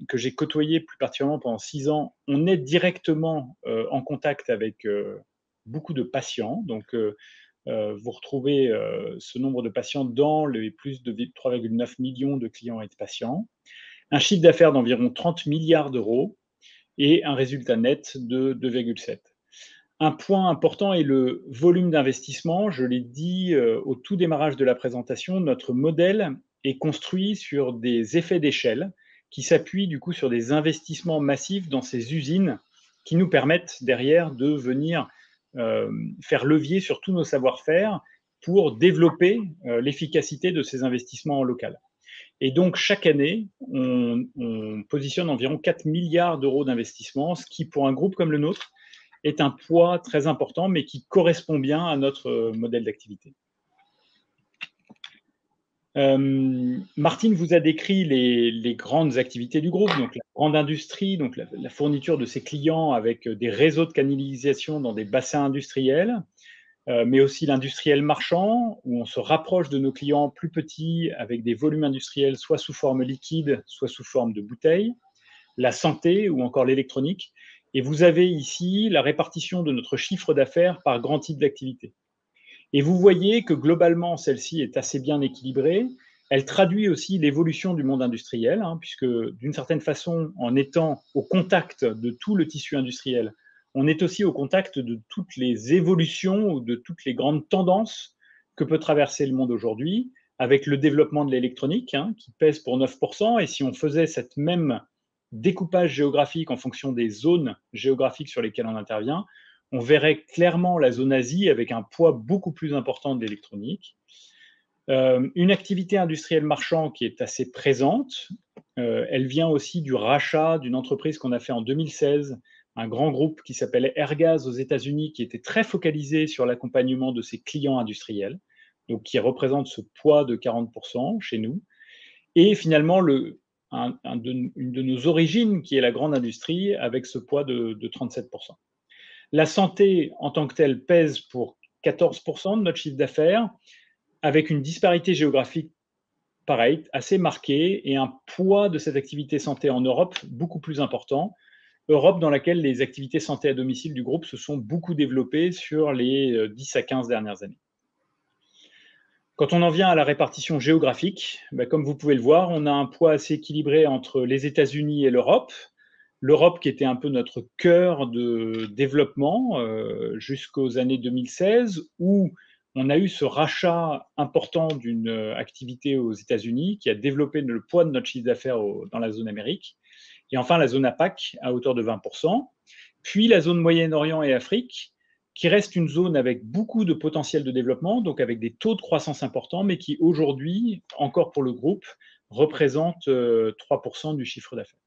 que j'ai côtoyée plus particulièrement pendant 6 ans, on est directement en contact avec beaucoup de patients. Donc, vous retrouvez ce nombre de patients dans les plus de 3,9 millions de clients et de patients. Un chiffre d'affaires d'environ 30 milliards d'euros et un résultat net de 2,7. Un point important est le volume d'investissement. Je l'ai dit au tout démarrage de la présentation, notre modèle est construit sur des effets d'échelle qui s'appuient du coup sur des investissements massifs dans ces usines qui nous permettent derrière de venir faire levier sur tous nos savoir-faire pour développer l'efficacité de ces investissements en local. Et donc, chaque année, on positionne environ 4 milliards d'euros d'investissement, ce qui, pour un groupe comme le nôtre, est un poids très important, mais qui correspond bien à notre modèle d'activité. Martine vous a décrit les grandes activités du groupe, donc la grande industrie, donc la fourniture de ses clients avec des réseaux de canalisation dans des bassins industriels, mais aussi l'industriel marchand, où on se rapproche de nos clients plus petits avec des volumes industriels soit sous forme liquide, soit sous forme de bouteilles, la santé ou encore l'électronique. Et vous avez ici la répartition de notre chiffre d'affaires par grand type d'activité. Et vous voyez que globalement, celle-ci est assez bien équilibrée. Elle traduit aussi l'évolution du monde industriel, hein, puisque d'une certaine façon, en étant au contact de tout le tissu industriel, on est aussi au contact de toutes les évolutions ou de toutes les grandes tendances que peut traverser le monde aujourd'hui, avec le développement de l'électronique, hein, qui pèse pour 9%. Et si on faisait cette même découpage géographique en fonction des zones géographiques sur lesquelles on intervient, on verrait clairement la zone Asie avec un poids beaucoup plus important de l'électronique. Une activité industrielle marchand qui est assez présente. Elle vient aussi du rachat d'une entreprise qu'on a fait en 2016, un grand groupe qui s'appelait Airgas aux États-Unis, qui était très focalisé sur l'accompagnement de ses clients industriels, donc qui représente ce poids de 40% chez nous. Et finalement, une de nos origines, qui est la grande industrie, avec ce poids de 37%. La santé, en tant que telle, pèse pour 14% de notre chiffre d'affaires, avec une disparité géographique, pareil, assez marquée, et un poids de cette activité santé en Europe beaucoup plus important. Europe dans laquelle les activités santé à domicile du groupe se sont beaucoup développées sur les 10 à 15 dernières années. Quand on en vient à la répartition géographique, comme vous pouvez le voir, on a un poids assez équilibré entre les États-Unis et l'Europe. L'Europe qui était un peu notre cœur de développement jusqu'aux années 2016, où on a eu ce rachat important d'une activité aux États-Unis qui a développé le poids de notre chiffre d'affaires dans la zone Amérique. Et enfin, la zone APAC à hauteur de 20%. Puis la zone Moyen-Orient et Afrique, qui reste une zone avec beaucoup de potentiel de développement, donc avec des taux de croissance importants, mais qui aujourd'hui, encore pour le groupe, représente 3% du chiffre d'affaires.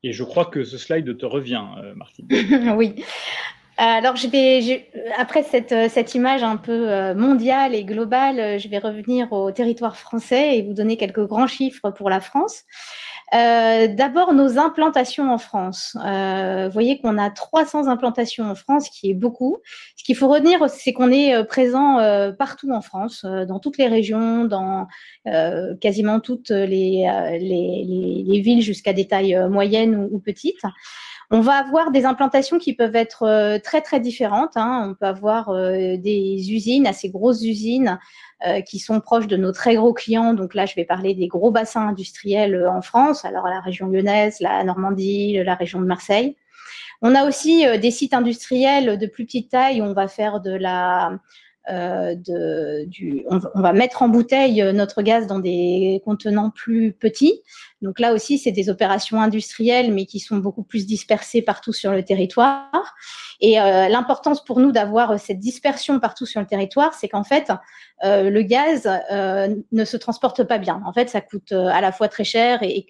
Et je crois que ce slide te revient, Martine. Oui. Alors, après cette image un peu mondiale et globale, je vais revenir au territoire français et vous donner quelques grands chiffres pour la France. D'abord, nos implantations en France. Vous voyez qu'on a 300 implantations en France, qui est beaucoup. Ce qu'il faut retenir, c'est qu'on est présent partout en France, dans toutes les régions, dans quasiment toutes les villes jusqu'à des tailles moyennes ou petites. On va avoir des implantations qui peuvent être très, très différentes, hein. On peut avoir des usines, assez grosses usines, qui sont proches de nos très gros clients. Donc là, je vais parler des gros bassins industriels en France, alors la région lyonnaise, la Normandie, la région de Marseille. On a aussi des sites industriels de plus petite taille où on va faire on va mettre en bouteille notre gaz dans des contenants plus petits. Donc là aussi, c'est des opérations industrielles, mais qui sont beaucoup plus dispersées partout sur le territoire. Et l'importance pour nous d'avoir cette dispersion partout sur le territoire, c'est qu'en fait, le gaz ne se transporte pas bien. En fait, ça coûte à la fois très cher et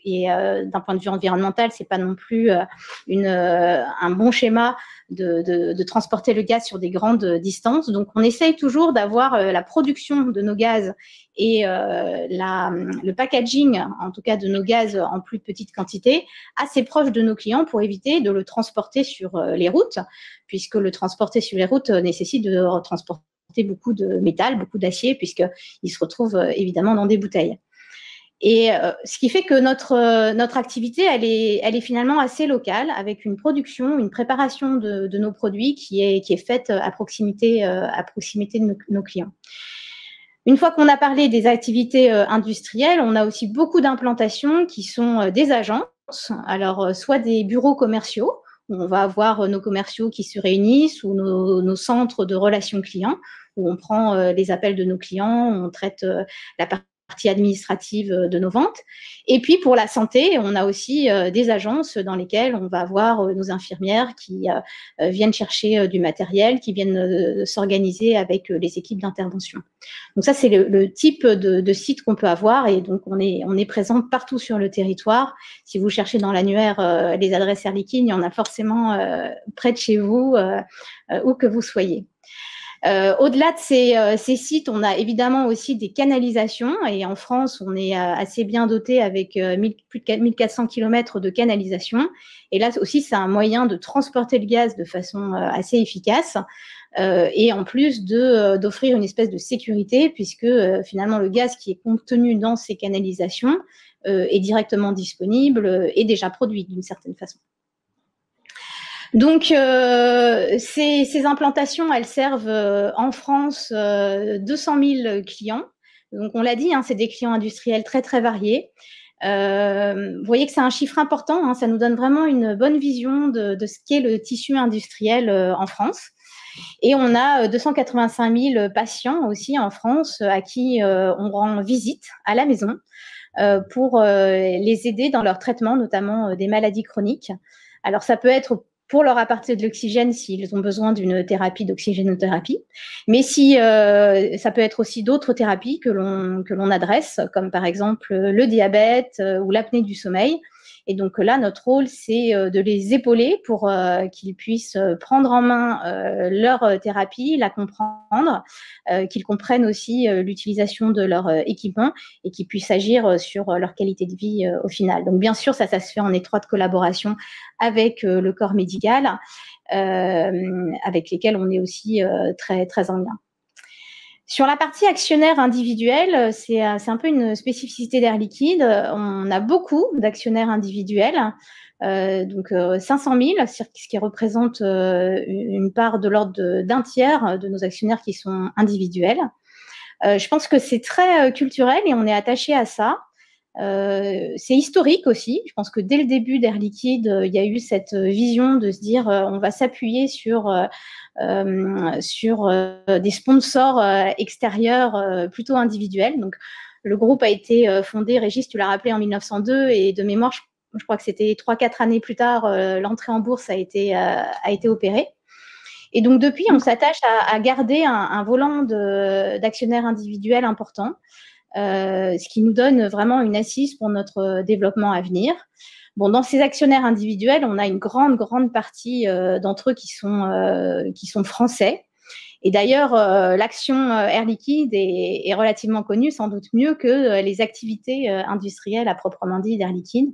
d'un point de vue environnemental, c'est pas non plus un bon schéma de transporter le gaz sur des grandes distances. Donc, on essaye toujours d'avoir la production de nos gaz et le packaging, en tout cas de nos gaz en plus petite quantité, assez proche de nos clients pour éviter de le transporter sur les routes, puisque le transporter sur les routes nécessite de transporter beaucoup de métal, beaucoup d'acier, puisqu'il se retrouve évidemment dans des bouteilles. Et ce qui fait que notre activité, elle est finalement assez locale, avec une production, une préparation de nos produits qui est faite à proximité de nos clients. Une fois qu'on a parlé des activités industrielles, on a aussi beaucoup d'implantations qui sont des agences, alors soit des bureaux commerciaux, où on va avoir nos commerciaux qui se réunissent, ou nos centres de relations clients, où on prend les appels de nos clients, on traite la partie administrative de nos ventes. Et puis, pour la santé, on a aussi des agences dans lesquelles on va avoir nos infirmières qui viennent chercher du matériel, qui viennent s'organiser avec les équipes d'intervention. Donc ça, c'est le type de site qu'on peut avoir. Et donc, on est présent partout sur le territoire. Si vous cherchez dans l'annuaire les adresses Air Liquide, il y en a forcément près de chez vous, où que vous soyez. Au-delà de ces sites, on a évidemment aussi des canalisations, et en France, on est assez bien doté avec plus de 1400 km de canalisation. Et là aussi, c'est un moyen de transporter le gaz de façon assez efficace. et en plus d'offrir une espèce de sécurité, puisque finalement le gaz qui est contenu dans ces canalisations est directement disponible et déjà produit d'une certaine façon. Donc, ces implantations, elles servent en France 200 000 clients. Donc, on l'a dit, hein, c'est des clients industriels très, très variés. Vous voyez que c'est un chiffre important, hein, ça nous donne vraiment une bonne vision de ce qu'est le tissu industriel en France. Et on a 285 000 patients aussi en France à qui on rend visite à la maison pour les aider dans leur traitement, notamment des maladies chroniques. Alors, ça peut être pour leur apporter de l'oxygène s'ils ont besoin d'une thérapie d'oxygénothérapie. Mais si ça peut être aussi d'autres thérapies que l'on adresse, comme par exemple le diabète ou l'apnée du sommeil. Et donc là, notre rôle, c'est de les épauler pour qu'ils puissent prendre en main leur thérapie, la comprendre, qu'ils comprennent aussi l'utilisation de leur équipement et qu'ils puissent agir sur leur qualité de vie au final. Donc bien sûr, ça se fait en étroite collaboration avec le corps médical, avec lesquels on est aussi très, très en lien. Sur la partie actionnaire individuel, c'est un peu une spécificité d'Air Liquide. On a beaucoup d'actionnaires individuels, donc 500 000, ce qui représente une part de l'ordre d'un tiers de nos actionnaires qui sont individuels. Je pense que c'est très culturel et on est attaché à ça. C'est historique aussi. Je pense que dès le début d'Air Liquide, il y a eu cette vision de se dire on va s'appuyer sur des sponsors extérieurs plutôt individuels. Donc, le groupe a été fondé, Régis, tu l'as rappelé, en 1902 et de mémoire, je crois que c'était 3-4 années plus tard, l'entrée en bourse a été opérée. Et donc, depuis, on s'attache à garder un volant d'actionnaires individuels important. Ce qui nous donne vraiment une assise pour notre développement à venir. Bon, dans ces actionnaires individuels, on a une grande partie d'entre eux qui sont français. Et d'ailleurs, l'action Air Liquide est relativement connue, sans doute mieux que les activités industrielles à proprement dit d'Air Liquide.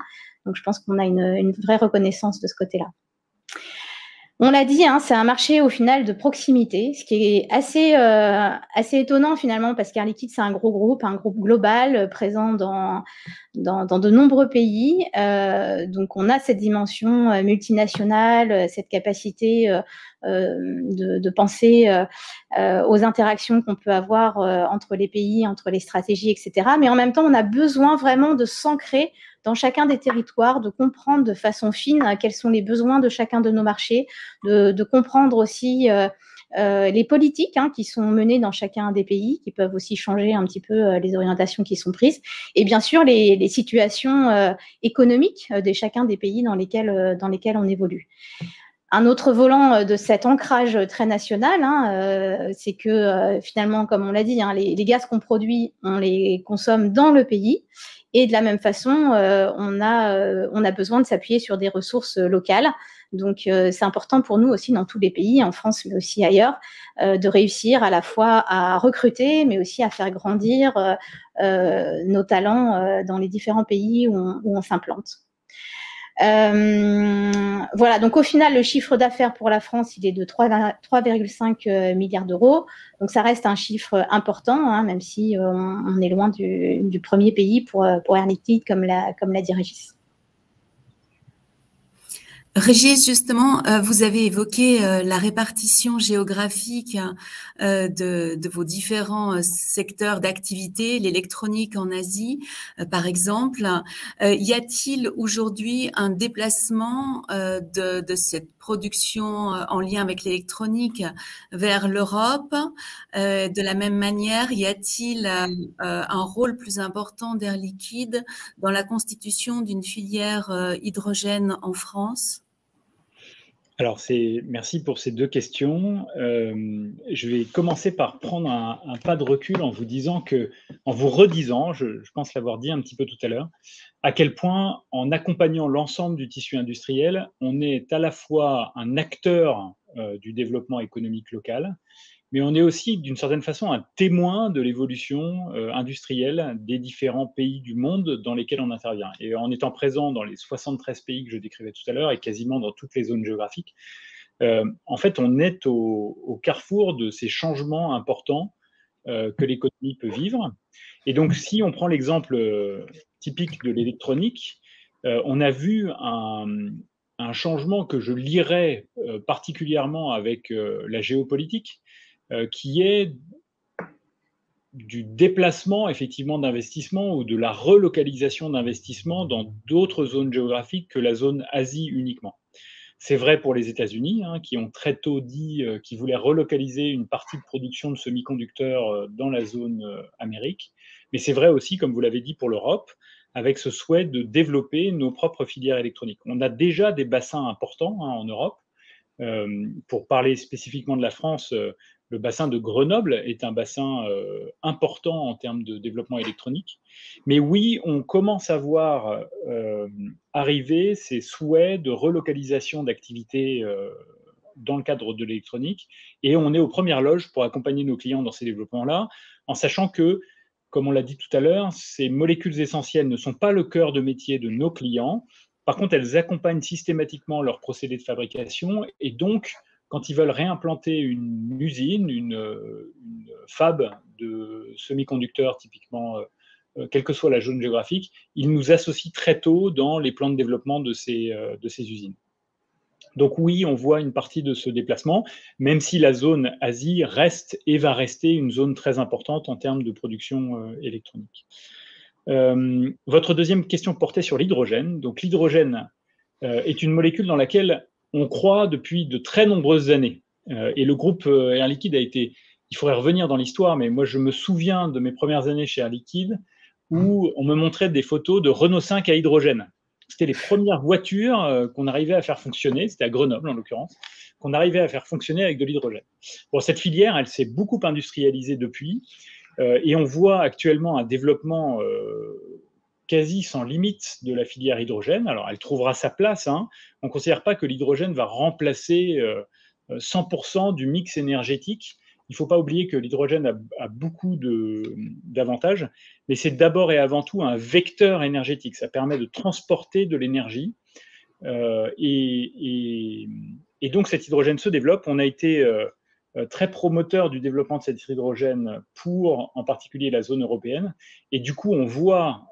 Donc, je pense qu'on a une vraie reconnaissance de ce côté-là. On l'a dit, hein, c'est un marché au final de proximité, ce qui est assez étonnant finalement parce qu'Air Liquide c'est un groupe global présent dans de nombreux pays. Donc on a cette dimension multinationale, cette capacité de penser aux interactions qu'on peut avoir entre les pays, entre les stratégies, etc. Mais en même temps, on a besoin vraiment de s'ancrer dans chacun des territoires, de comprendre de façon fine quels sont les besoins de chacun de nos marchés, de comprendre aussi les politiques qui sont menées dans chacun des pays, qui peuvent aussi changer un petit peu les orientations qui sont prises, et bien sûr les situations économiques de chacun des pays dans lesquels on évolue. Un autre volant de cet ancrage très national, c'est que finalement, comme on l'a dit, les gaz qu'on produit, on les consomme dans le pays. Et de la même façon, on a besoin de s'appuyer sur des ressources locales. Donc, c'est important pour nous aussi dans tous les pays, en France, mais aussi ailleurs, de réussir à la fois à recruter, mais aussi à faire grandir nos talents dans les différents pays où on s'implante. Voilà, donc au final, le chiffre d'affaires pour la France, il est de 3,5 milliards d'euros. Donc ça reste un chiffre important, même si on est loin du premier pays pour Air Liquide, comme l'a dit Régis. Régis, justement, vous avez évoqué la répartition géographique de vos différents secteurs d'activité, l'électronique en Asie, par exemple. Y a-t-il aujourd'hui un déplacement de cette production en lien avec l'électronique vers l'Europe? De la même manière, y a-t-il un rôle plus important d'Air Liquide dans la constitution d'une filière hydrogène en France? Alors, merci pour ces deux questions. Je vais commencer par prendre un pas de recul en vous redisant, je pense l'avoir dit un petit peu tout à l'heure, à quel point, en accompagnant l'ensemble du tissu industriel, on est à la fois un acteur du développement économique local, mais on est aussi, d'une certaine façon, un témoin de l'évolution industrielle des différents pays du monde dans lesquels on intervient. Et en étant présent dans les 73 pays que je décrivais tout à l'heure et quasiment dans toutes les zones géographiques, En fait, on est au carrefour de ces changements importants que l'économie peut vivre. Et donc, si on prend l'exemple typique de l'électronique, on a vu un changement que je lirais particulièrement avec la géopolitique, qui est du déplacement effectivement d'investissement ou de la relocalisation d'investissement dans d'autres zones géographiques que la zone Asie uniquement. C'est vrai pour les États-Unis, hein, qui ont très tôt dit qu'ils voulaient relocaliser une partie de production de semi-conducteurs dans la zone Amérique. Mais c'est vrai aussi, comme vous l'avez dit, pour l'Europe, avec ce souhait de développer nos propres filières électroniques. On a déjà des bassins importants en Europe. Pour parler spécifiquement de la France, le bassin de Grenoble est un bassin important en termes de développement électronique. Mais oui, on commence à voir arriver ces souhaits de relocalisation d'activités dans le cadre de l'électronique. Et on est aux premières loges pour accompagner nos clients dans ces développements-là, en sachant que, comme on l'a dit tout à l'heure, ces molécules essentielles ne sont pas le cœur de métier de nos clients. Par contre, elles accompagnent systématiquement leurs procédés de fabrication et donc, quand ils veulent réimplanter une usine, une fab de semi-conducteurs, typiquement, quelle que soit la zone géographique, ils nous associent très tôt dans les plans de développement de ces usines. Donc oui, on voit une partie de ce déplacement, même si la zone Asie reste et va rester une zone très importante en termes de production électronique. Votre deuxième question portait sur l'hydrogène. Donc l'hydrogène est une molécule dans laquelle on croit depuis de très nombreuses années. Et le groupe Air Liquide a été, il faudrait revenir dans l'histoire, mais moi je me souviens de mes premières années chez Air Liquide où on me montrait des photos de Renault 5 à hydrogène. C'était les premières voitures qu'on arrivait à faire fonctionner, c'était à Grenoble en l'occurrence, qu'on arrivait à faire fonctionner avec de l'hydrogène. Bon, cette filière, elle s'est beaucoup industrialisée depuis. Et on voit actuellement un développement quasi sans limite de la filière hydrogène. Alors, elle trouvera sa place. Hein. On ne considère pas que l'hydrogène va remplacer 100% du mix énergétique. Il ne faut pas oublier que l'hydrogène a beaucoup d'avantages, mais c'est d'abord et avant tout un vecteur énergétique. Ça permet de transporter de l'énergie. Et donc, cet hydrogène se développe. On a été très promoteur du développement de cet hydrogène pour, en particulier, la zone européenne. Et du coup, on voit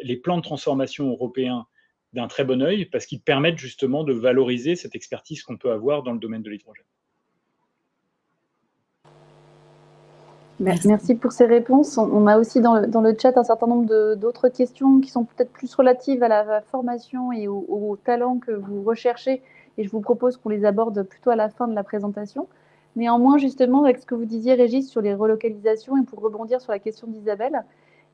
les plans de transformation européens d'un très bon œil parce qu'ils permettent justement de valoriser cette expertise qu'on peut avoir dans le domaine de l'hydrogène. Merci pour ces réponses. On a aussi dans le chat un certain nombre d'autres questions qui sont peut-être plus relatives à la formation et au talent que vous recherchez. Et je vous propose qu'on les aborde plutôt à la fin de la présentation. Néanmoins, justement, avec ce que vous disiez, Régis, sur les relocalisations, et pour rebondir sur la question d'Isabelle,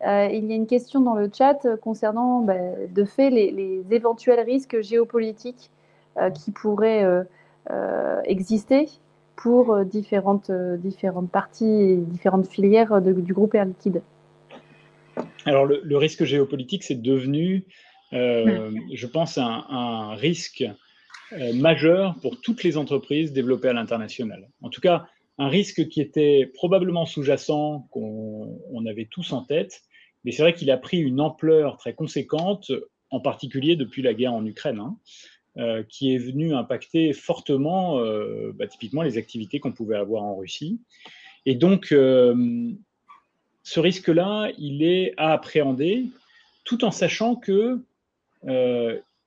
il y a une question dans le chat concernant, de fait, les éventuels risques géopolitiques qui pourraient exister pour différentes parties et différentes filières du groupe Air Liquide. Alors, le risque géopolitique, c'est devenu, je pense, un risque majeur pour toutes les entreprises développées à l'international. En tout cas, un risque qui était probablement sous-jacent, qu'on avait tous en tête, mais c'est vrai qu'il a pris une ampleur très conséquente, en particulier depuis la guerre en Ukraine, qui est venue impacter fortement, typiquement, les activités qu'on pouvait avoir en Russie. Et donc, ce risque-là, il est à appréhender, tout en sachant que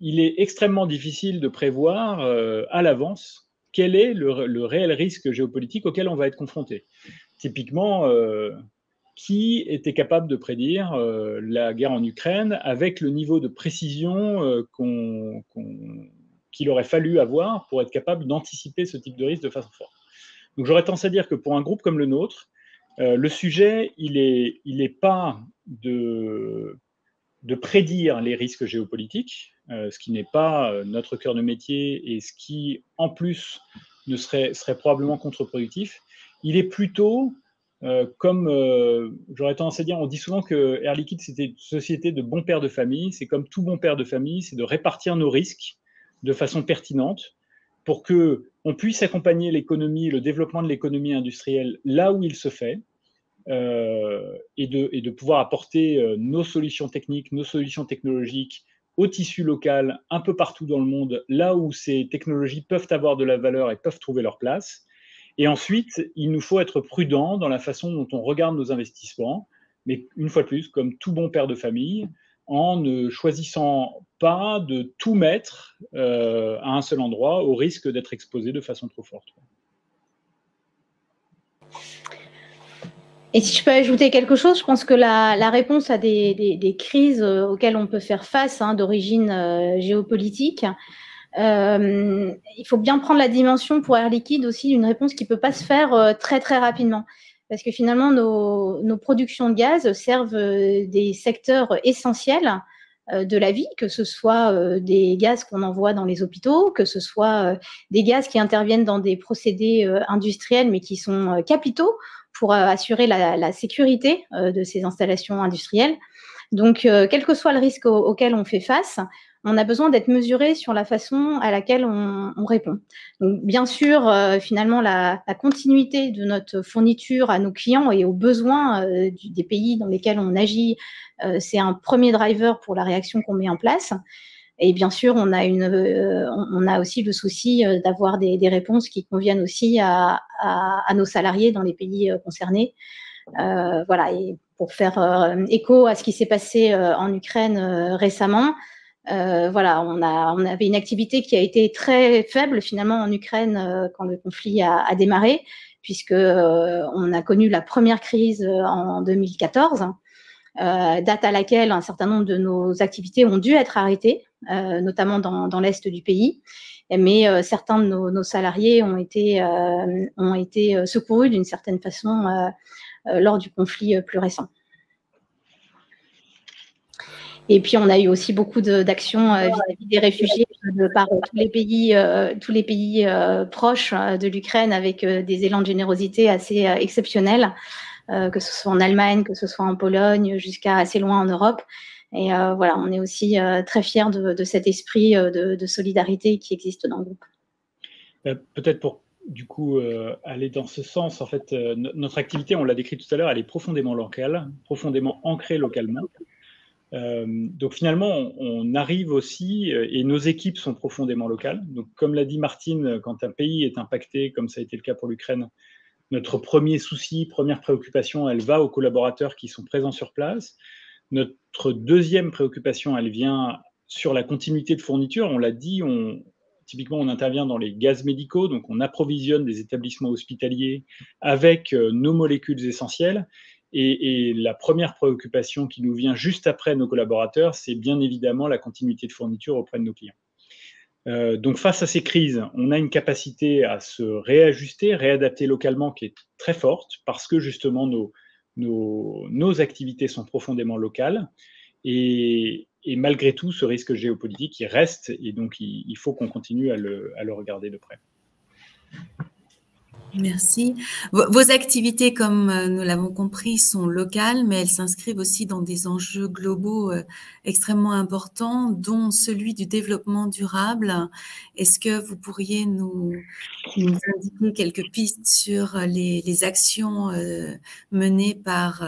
il est extrêmement difficile de prévoir à l'avance quel est le réel risque géopolitique auquel on va être confronté. Typiquement, qui était capable de prédire la guerre en Ukraine avec le niveau de précision qu'il aurait fallu avoir pour être capable d'anticiper ce type de risque de façon forte. Donc j'aurais tendance à dire que pour un groupe comme le nôtre, le sujet, il est pas de prédire les risques géopolitiques, ce qui n'est pas notre cœur de métier et ce qui, en plus, serait probablement contre-productif. Il est plutôt, comme j'aurais tendance à dire, on dit souvent que Air Liquide, c'était une société de bons pères de famille. C'est comme tout bon père de famille, c'est de répartir nos risques de façon pertinente pour qu'on puisse accompagner l'économie, le développement de l'économie industrielle là où il se fait, et de pouvoir apporter nos solutions techniques, nos solutions technologiques au tissu local un peu partout dans le monde, là où ces technologies peuvent avoir de la valeur et peuvent trouver leur place. Et ensuite, il nous faut être prudent dans la façon dont on regarde nos investissements, mais une fois de plus, comme tout bon père de famille, en ne choisissant pas de tout mettre à un seul endroit au risque d'être exposé de façon trop forte. Et si je peux ajouter quelque chose, je pense que la réponse à des crises auxquelles on peut faire face, d'origine géopolitique, il faut bien prendre la dimension pour Air Liquide aussi d'une réponse qui ne peut pas se faire très très rapidement. Parce que finalement, nos productions de gaz servent des secteurs essentiels de la vie, que ce soit des gaz qu'on envoie dans les hôpitaux, que ce soit des gaz qui interviennent dans des procédés industriels, mais qui sont capitaux pour assurer la sécurité de ces installations industrielles. Donc, quel que soit le risque auquel on fait face, on a besoin d'être mesuré sur la façon à laquelle on répond. Donc, bien sûr, finalement, la continuité de notre fourniture à nos clients et aux besoins des pays dans lesquels on agit, c'est un premier driver pour la réaction qu'on met en place. Et bien sûr, on a aussi le souci d'avoir des réponses qui conviennent aussi à nos salariés dans les pays concernés. Voilà, et pour faire écho à ce qui s'est passé en Ukraine récemment, voilà, on avait une activité qui a été très faible finalement en Ukraine quand le conflit a démarré, puisque on a connu la première crise en 2014. Date à laquelle un certain nombre de nos activités ont dû être arrêtées, notamment dans l'est du pays. Mais certains de nos salariés ont été secourus d'une certaine façon lors du conflit plus récent. Et puis, on a eu aussi beaucoup d'actions vis-à-vis des réfugiés de par tous les pays proches de l'Ukraine, avec des élans de générosité assez exceptionnels. Que ce soit en Allemagne, que ce soit en Pologne, jusqu'à assez loin en Europe. Et voilà, on est aussi très fiers de cet esprit de solidarité qui existe dans le groupe. Peut-être pour, du coup, aller dans ce sens, en fait, notre activité, on l'a décrit tout à l'heure, elle est profondément locale, profondément ancrée localement. Donc finalement, on arrive aussi, et nos équipes sont profondément locales. Donc comme l'a dit Martine, quand un pays est impacté, comme ça a été le cas pour l'Ukraine, notre premier souci, première préoccupation, elle va aux collaborateurs qui sont présents sur place. Notre deuxième préoccupation, elle vient sur la continuité de fourniture. On l'a dit, typiquement, on intervient dans les gaz médicaux, donc on approvisionne des établissements hospitaliers avec nos molécules essentielles. Et la première préoccupation qui nous vient juste après nos collaborateurs, c'est bien évidemment la continuité de fourniture auprès de nos clients. Donc face à ces crises, on a une capacité à se réajuster, réadapter localement qui est très forte parce que justement nos activités sont profondément locales et malgré tout ce risque géopolitique il reste et donc il faut qu'on continue à le regarder de près. Merci. Vos activités, comme nous l'avons compris, sont locales, mais elles s'inscrivent aussi dans des enjeux globaux extrêmement importants, dont celui du développement durable. Est-ce que vous pourriez nous indiquer quelques pistes sur les actions menées par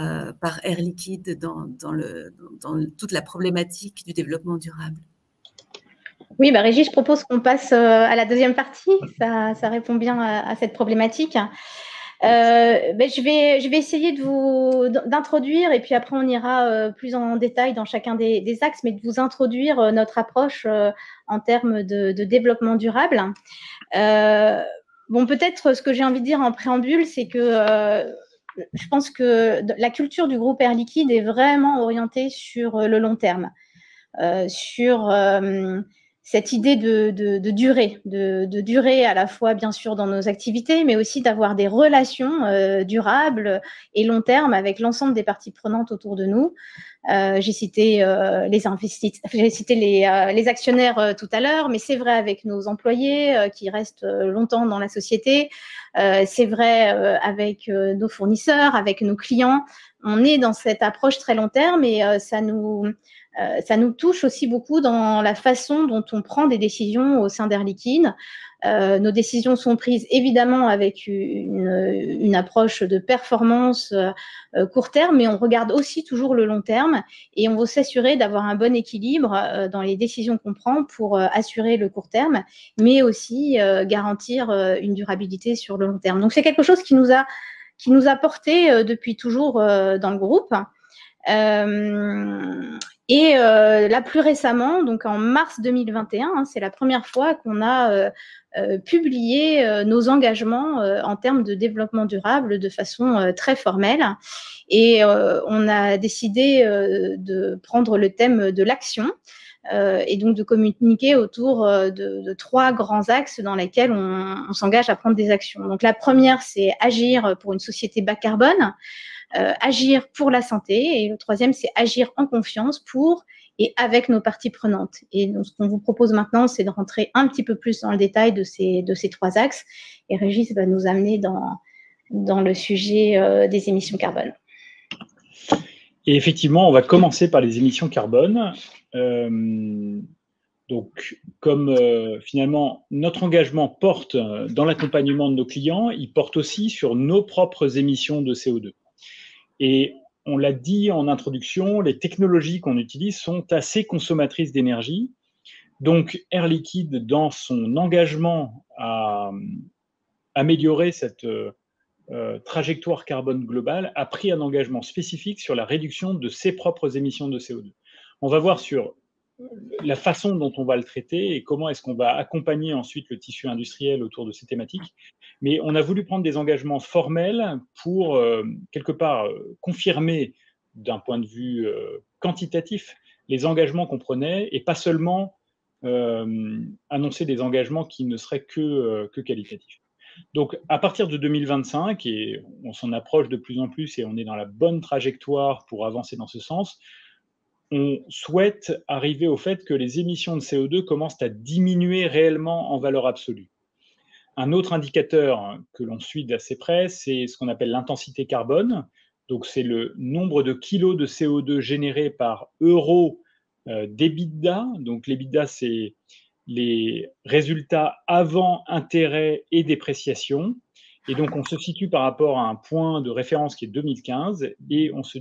Air Liquide dans toute la problématique du développement durable ? Oui, Régis, je propose qu'on passe à la deuxième partie. Ça répond bien à cette problématique. Je vais essayer d'introduire, et puis après on ira plus en détail dans chacun des axes, mais de vous introduire notre approche en termes de développement durable. Peut-être ce que j'ai envie de dire en préambule, c'est que je pense que la culture du groupe Air Liquide est vraiment orientée sur le long terme, sur cette idée de durée, de durée à la fois bien sûr dans nos activités, mais aussi d'avoir des relations durables et long terme avec l'ensemble des parties prenantes autour de nous. J'ai cité les actionnaires tout à l'heure, mais c'est vrai avec nos employés qui restent longtemps dans la société, c'est vrai avec nos fournisseurs, avec nos clients. On est dans cette approche très long terme et ça nous Ça nous touche aussi beaucoup dans la façon dont on prend des décisions au sein d'Air Liquide. Nos décisions sont prises évidemment avec une approche de performance court terme, mais on regarde aussi toujours le long terme et on veut s'assurer d'avoir un bon équilibre dans les décisions qu'on prend pour assurer le court terme, mais aussi garantir une durabilité sur le long terme. Donc c'est quelque chose qui nous a porté depuis toujours dans le groupe. Là, plus récemment, donc en mars 2021, c'est la première fois qu'on a publié nos engagements en termes de développement durable de façon très formelle. Et on a décidé de prendre le thème de l'action et donc de communiquer autour de 3 grands axes dans lesquels on s'engage à prendre des actions. Donc la première, c'est agir pour une société bas carbone. Agir pour la santé, et le troisième, c'est agir en confiance pour et avec nos parties prenantes. Et donc, ce qu'on vous propose maintenant, c'est de rentrer un petit peu plus dans le détail de ces 3 axes. Et Régis va nous amener dans le sujet des émissions carbone. Et effectivement, on va commencer par les émissions carbone. Donc, comme finalement notre engagement porte dans l'accompagnement de nos clients, il porte aussi sur nos propres émissions de CO2. Et on l'a dit en introduction, les technologies qu'on utilise sont assez consommatrices d'énergie. Donc, Air Liquide, dans son engagement à améliorer cette trajectoire carbone globale, a pris un engagement spécifique sur la réduction de ses propres émissions de CO2. On va voir sur la façon dont on va le traiter et comment est-ce qu'on va accompagner ensuite le tissu industriel autour de ces thématiques. Mais on a voulu prendre des engagements formels pour, quelque part, confirmer d'un point de vue quantitatif les engagements qu'on prenait et pas seulement annoncer des engagements qui ne seraient que qualitatifs. Donc, à partir de 2025, et on s'en approche de plus en plus et on est dans la bonne trajectoire pour avancer dans ce sens, on souhaite arriver au fait que les émissions de CO2 commencent à diminuer réellement en valeur absolue. Un autre indicateur que l'on suit d'assez près, c'est ce qu'on appelle l'intensité carbone. Donc, c'est le nombre de kilos de CO2 générés par euro d'EBITDA. Donc, l'EBITDA, c'est les résultats avant intérêt et dépréciation. Et donc, on se situe par rapport à un point de référence qui est 2015 et on se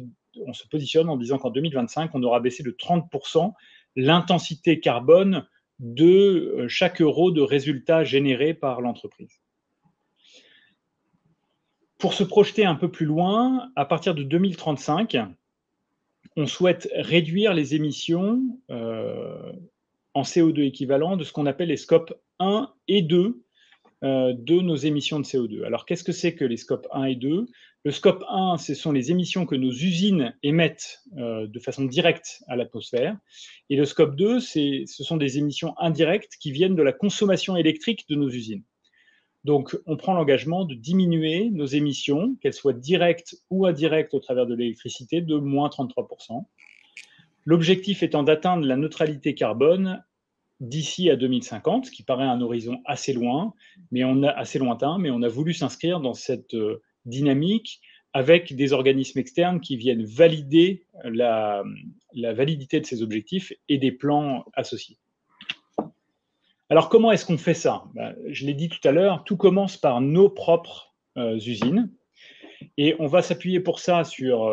positionne en disant qu'en 2025, on aura baissé de 30% l'intensité carbone de chaque euro de résultat généré par l'entreprise. Pour se projeter un peu plus loin, à partir de 2035, on souhaite réduire les émissions en CO2 équivalent de ce qu'on appelle les scopes 1 et 2 de nos émissions de CO2. Alors, qu'est-ce que c'est que les scopes 1 et 2 ? Le scope 1, ce sont les émissions que nos usines émettent de façon directe à l'atmosphère. Et le scope 2, ce sont des émissions indirectes qui viennent de la consommation électrique de nos usines. Donc, on prend l'engagement de diminuer nos émissions, qu'elles soient directes ou indirectes au travers de l'électricité, de moins 33%. L'objectif étant d'atteindre la neutralité carbone d'ici à 2050, ce qui paraît un horizon assez lointain, mais on a voulu s'inscrire dans cette dynamique avec des organismes externes qui viennent valider la validité de ces objectifs et des plans associés. Alors, comment est-ce qu'on fait ça ? Je l'ai dit tout à l'heure, tout commence par nos propres usines, et on va s'appuyer pour ça sur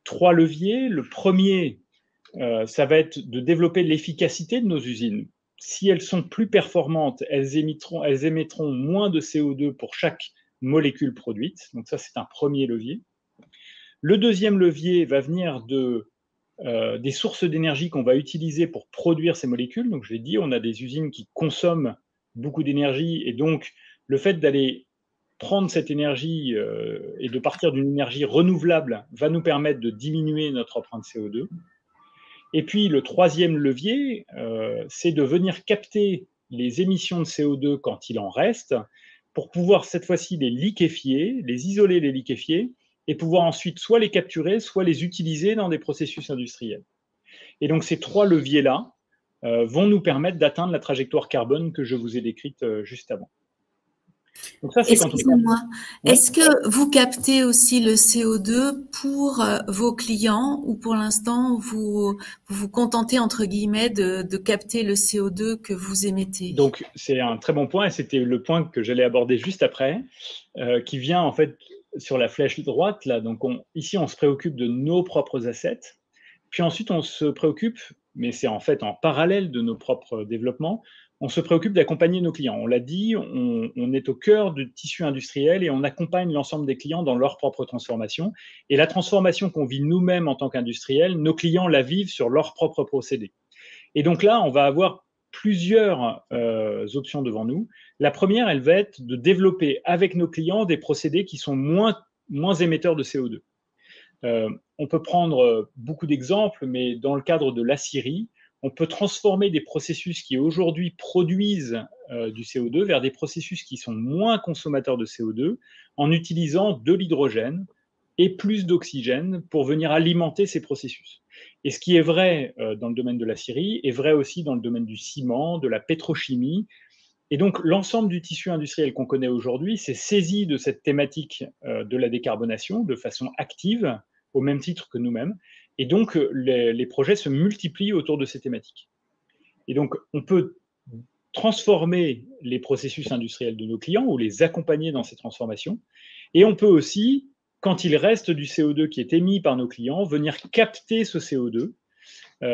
3 leviers. Le premier, ça va être de développer l'efficacité de nos usines. Si elles sont plus performantes, elles émettront moins de CO2 pour chaque molécule produite. Donc ça, c'est un premier levier. Le deuxième levier va venir des sources d'énergie qu'on va utiliser pour produire ces molécules. Donc je l'ai dit, on a des usines qui consomment beaucoup d'énergie et donc le fait d'aller prendre cette énergie et de partir d'une énergie renouvelable va nous permettre de diminuer notre empreinte CO2. Et puis, le troisième levier, c'est de venir capter les émissions de CO2 quand il en reste, pour pouvoir cette fois-ci les liquéfier, les isoler, les liquéfier, et pouvoir ensuite soit les capturer, soit les utiliser dans des processus industriels. Et donc, ces 3 leviers-là vont nous permettre d'atteindre la trajectoire carbone que je vous ai décrite juste avant. Donc ça, c'est quand on... Excusez-moi, Ouais. est-ce que vous captez aussi le CO2 pour vos clients ou pour l'instant vous vous contentez entre guillemets de capter le CO2 que vous émettez? Donc c'est un très bon point et c'était le point que j'allais aborder juste après, qui vient en fait sur la flèche droite là. Donc ici on se préoccupe de nos propres assets, puis ensuite on se préoccupe, mais c'est en fait en parallèle de nos propres développements, on se préoccupe d'accompagner nos clients. On l'a dit, on est au cœur du tissu industriel et on accompagne l'ensemble des clients dans leur propre transformation. Et la transformation qu'on vit nous-mêmes en tant qu'industriels, nos clients la vivent sur leurs propres procédés. Et donc là, on va avoir plusieurs options devant nous. La première, elle va être de développer avec nos clients des procédés qui sont moins émetteurs de CO2. On peut prendre beaucoup d'exemples, mais dans le cadre de l'aciérie, on peut transformer des processus qui aujourd'hui produisent du CO2 vers des processus qui sont moins consommateurs de CO2 en utilisant de l'hydrogène et plus d'oxygène pour venir alimenter ces processus. Et ce qui est vrai dans le domaine de l'aciérie est vrai aussi dans le domaine du ciment, de la pétrochimie. Et donc, l'ensemble du tissu industriel qu'on connaît aujourd'hui s'est saisi de cette thématique de la décarbonation de façon active, au même titre que nous-mêmes. Et donc, les projets se multiplient autour de ces thématiques. Et donc, on peut transformer les processus industriels de nos clients ou les accompagner dans ces transformations. Et on peut aussi, quand il reste du CO2 qui est émis par nos clients, venir capter ce CO2.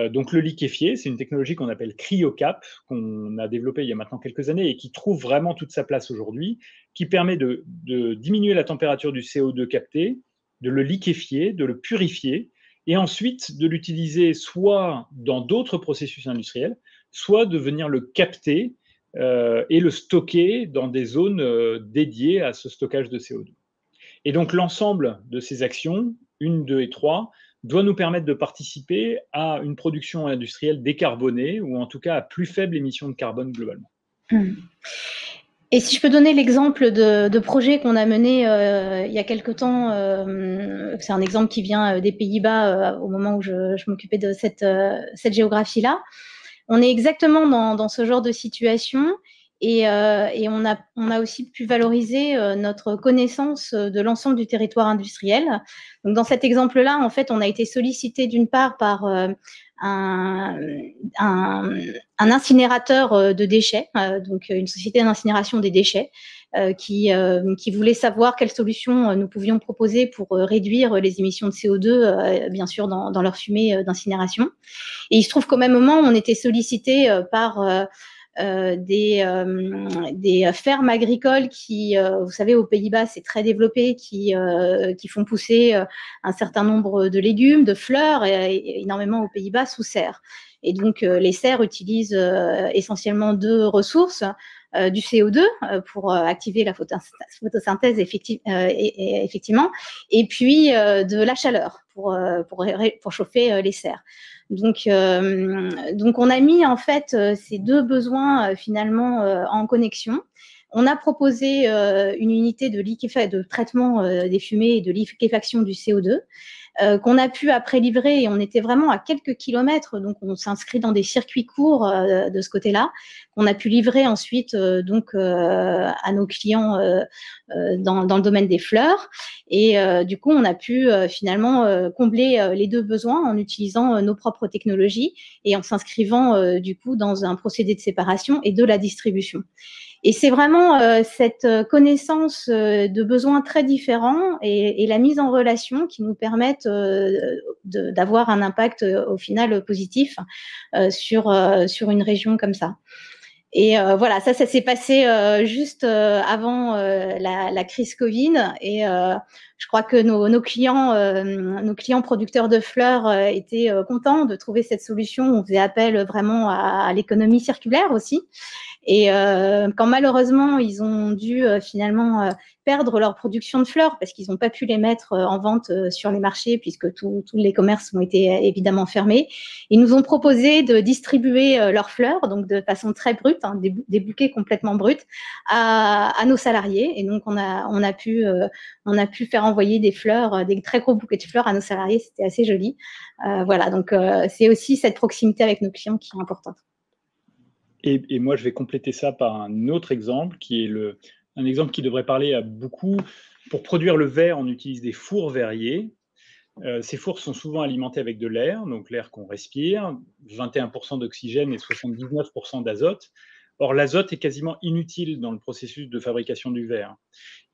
Donc le liquéfier, c'est une technologie qu'on appelle CryoCap, qu'on a développée il y a maintenant quelques années et qui trouve vraiment toute sa place aujourd'hui, qui permet de diminuer la température du CO2 capté, de le liquéfier, de le purifier, et ensuite de l'utiliser soit dans d'autres processus industriels, soit de venir le capter et le stocker dans des zones dédiées à ce stockage de CO2. Et donc l'ensemble de ces actions, 1, 2 et 3, doit nous permettre de participer à une production industrielle décarbonée, ou en tout cas à plus faible émission de carbone globalement. Et si je peux donner l'exemple de projets qu'on a menés il y a quelque temps, c'est un exemple qui vient des Pays-Bas au moment où je m'occupais de cette géographie-là. On est exactement dans ce genre de situation et on a aussi pu valoriser notre connaissance de l'ensemble du territoire industriel. Donc dans cet exemple-là, en fait, on a été sollicité d'une part par un incinérateur de déchets, donc une société d'incinération des déchets, qui voulait savoir quelles solutions nous pouvions proposer pour réduire les émissions de CO2, bien sûr, dans leur fumée d'incinération. Et il se trouve qu'au même moment, on était sollicité par des fermes agricoles qui, vous savez, aux Pays-Bas, c'est très développé, qui font pousser un certain nombre de légumes, de fleurs, et énormément aux Pays-Bas sous serre. Et donc, les serres utilisent essentiellement deux ressources, du CO2 pour activer la photosynthèse effectivement, et puis de la chaleur pour chauffer les serres. Donc on a mis en fait ces deux besoins finalement en connexion. On a proposé une unité de traitement des fumées et de liquéfaction du CO2 qu'on a pu après livrer, et on était vraiment à quelques kilomètres, donc on s'inscrit dans des circuits courts de ce côté-là, qu'on a pu livrer ensuite à nos clients dans le domaine des fleurs. Et du coup, on a pu finalement combler les deux besoins en utilisant nos propres technologies et en s'inscrivant du coup dans un procédé de séparation et de la distribution. Et c'est vraiment cette connaissance de besoins très différents et la mise en relation qui nous permettent d'avoir un impact au final positif sur une région comme ça. Et voilà, ça s'est passé juste avant la crise Covid. Et je crois que nos clients producteurs de fleurs étaient contents de trouver cette solution. On faisait appel vraiment à l'économie circulaire aussi. Et quand malheureusement, ils ont dû finalement perdre leur production de fleurs parce qu'ils n'ont pas pu les mettre en vente sur les marchés puisque tous les commerces ont été évidemment fermés, ils nous ont proposé de distribuer leurs fleurs, donc de façon très brute, des bouquets complètement bruts, à nos salariés. Et donc, on a pu faire envoyer des fleurs, des très gros bouquets de fleurs à nos salariés. C'était assez joli. Voilà, donc c'est aussi cette proximité avec nos clients qui est importante. Et moi, je vais compléter ça par un autre exemple qui est un exemple qui devrait parler à beaucoup. Pour produire le verre, on utilise des fours verriers. Ces fours sont souvent alimentés avec de l'air, donc l'air qu'on respire, 21% d'oxygène et 79% d'azote. Or, l'azote est quasiment inutile dans le processus de fabrication du verre.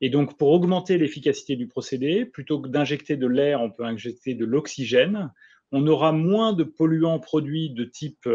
Et donc, pour augmenter l'efficacité du procédé, plutôt que d'injecter de l'air, on peut injecter de l'oxygène. On aura moins de polluants produits de type